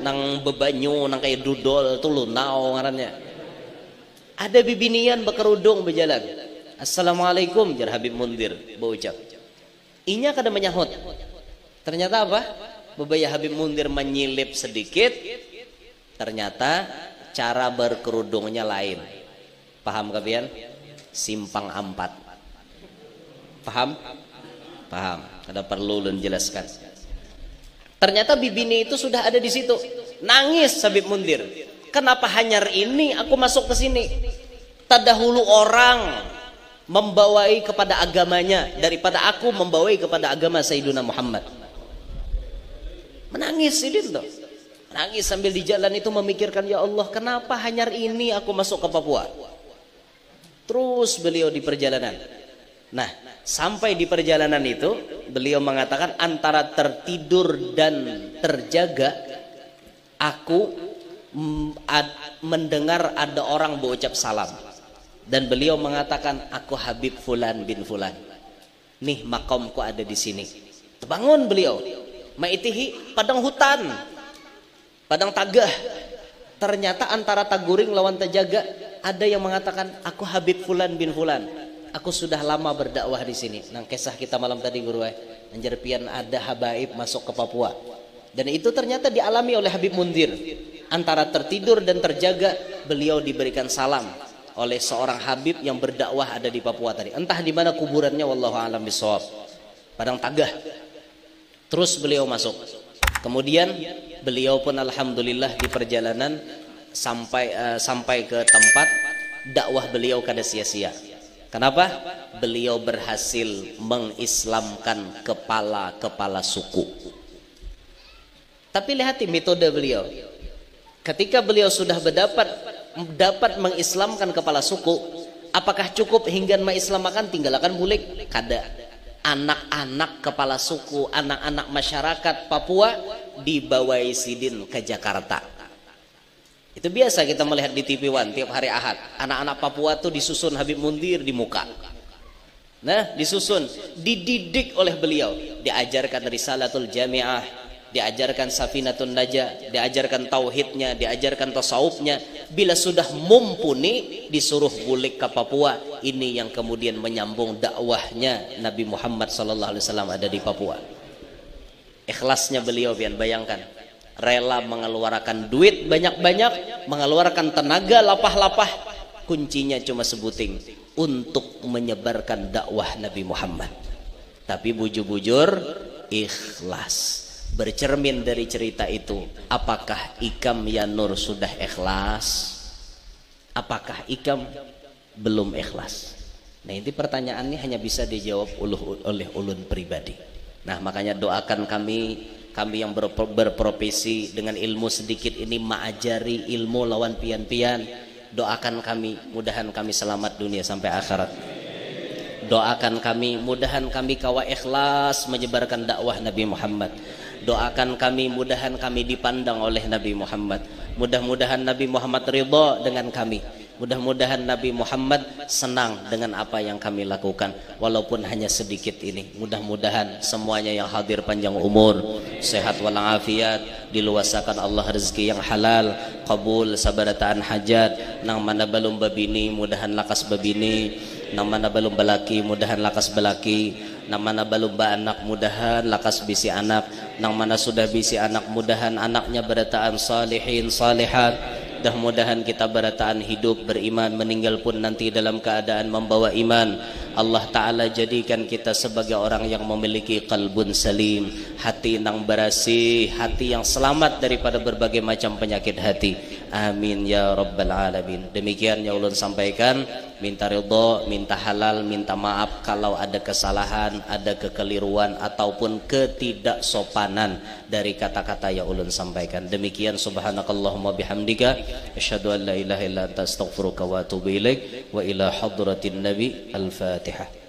Nang bebanyu, nang kayak dudol itu lunau ngarannya. Ada bibinian berkerudung berjalan. Assalamualaikum jar Habib Mundir berucap. Inya kada menyahut. Ternyata apa? Bebaya Habib Mundir menyilip sedikit. Ternyata cara berkerudungnya lain. Paham kalian? Simpang 4. Paham? Paham. Kada perlu ulun jelaskan. Ternyata bibini itu sudah ada di situ. Nangis Habib Mundir. Kenapa hanya ini aku masuk ke sini? Terdahulu orang membawai kepada agamanya daripada aku membawai kepada agama Sayyidina Muhammad. Menangis Sidin tuh. Nangis sambil di jalan itu memikirkan, ya Allah, kenapa hanya ini aku masuk ke Papua? Terus beliau di perjalanan. Nah, sampai di perjalanan itu beliau mengatakan antara tertidur dan terjaga aku mendengar ada orang berucap salam. Dan beliau mengatakan, aku Habib Fulan bin Fulan. Nih makamku ada di sini. Terbangun beliau. Maitihi padang hutan. Padang tagah. Ternyata antara taguring lawan tajaga ada yang mengatakan, aku Habib Fulan bin Fulan. Aku sudah lama berdakwah di sini. Nang kisah kita malam tadi guru anjar pian ada habaib masuk ke Papua. Dan itu ternyata dialami oleh Habib Mundir. Antara tertidur dan terjaga beliau diberikan salam oleh seorang Habib yang berdakwah ada di Papua tadi. Entah di mana kuburannya, wallahu a'lam bishawab. Padang tagah. Terus beliau masuk. Kemudian beliau pun alhamdulillah di perjalanan sampai ke tempat dakwah beliau kada sia-sia. Kenapa? Beliau berhasil mengislamkan kepala-kepala suku. Tapi lihat metode beliau. Ketika beliau sudah dapat mengislamkan kepala suku, apakah cukup hingga mengislamkan tinggalkan bulik? Kada. Anak-anak kepala suku, anak-anak masyarakat Papua dibawa sidin ke Jakarta. Itu biasa kita melihat di TV One tiap hari Ahad. Anak-anak Papua tuh disusun Habib Mundir di muka. Nah, disusun, dididik oleh beliau, diajarkan Risalatul Jami'ah, diajarkan Safinatun Najah, diajarkan tauhidnya, diajarkan tasawufnya. Bila sudah mumpuni, disuruh bulik ke Papua. Ini yang kemudian menyambung dakwahnya Nabi Muhammad SAW ada di Papua. Ikhlasnya beliau, bayangkan, rela mengeluarkan duit banyak-banyak, mengeluarkan tenaga lapah-lapah, kuncinya cuma sebuting, untuk menyebarkan dakwah Nabi Muhammad. Tapi bujur-bujur ikhlas. Bercermin dari cerita itu, apakah Ikam ya Nur sudah ikhlas? Apakah Ikam belum ikhlas? Nah, ini pertanyaannya hanya bisa dijawab oleh ulun pribadi. Nah, makanya doakan kami yang berprofesi dengan ilmu sedikit ini, mengajari ilmu lawan pian-pian. Doakan kami, mudahan kami selamat dunia sampai akhirat. Doakan kami, mudahan kami kawa ikhlas menyebarkan dakwah Nabi Muhammad. Doakan kami, mudahan kami dipandang oleh Nabi Muhammad. Mudah-mudahan Nabi Muhammad ridha dengan kami. Mudah-mudahan Nabi Muhammad senang dengan apa yang kami lakukan, walaupun hanya sedikit ini. Mudah-mudahan semuanya yang hadir panjang umur, sehat walafiat, diluasakan Allah rezeki yang halal, kabul sabarataan hajat. Nang mana belum babini, mudahan lakas babini. Nang mana belum balaki, mudahan lakas balaki. Nang mana belum ba anak, mudahan lakas bisi anak. Nang mana sudah bisi anak, mudahan anaknya berataan salihin salihat. Mudah-mudahan kita berataan hidup beriman, meninggal pun nanti dalam keadaan membawa iman. Allah Ta'ala jadikan kita sebagai orang yang memiliki qalbun salim, hati yang bersih, hati yang selamat daripada berbagai macam penyakit hati. Amin ya rabbal alamin. Demikian yang ulun sampaikan. Minta ridha, minta halal, minta maaf kalau ada kesalahan, ada kekeliruan ataupun ketidaksopanan dari kata-kata yang ulun sampaikan. Demikian, subhanakallahumma bihamdika asyhadu an la ilaha illa anta astaghfiruka wa atubu ilaik wa ila hadratin nabi. Al-Fatihah.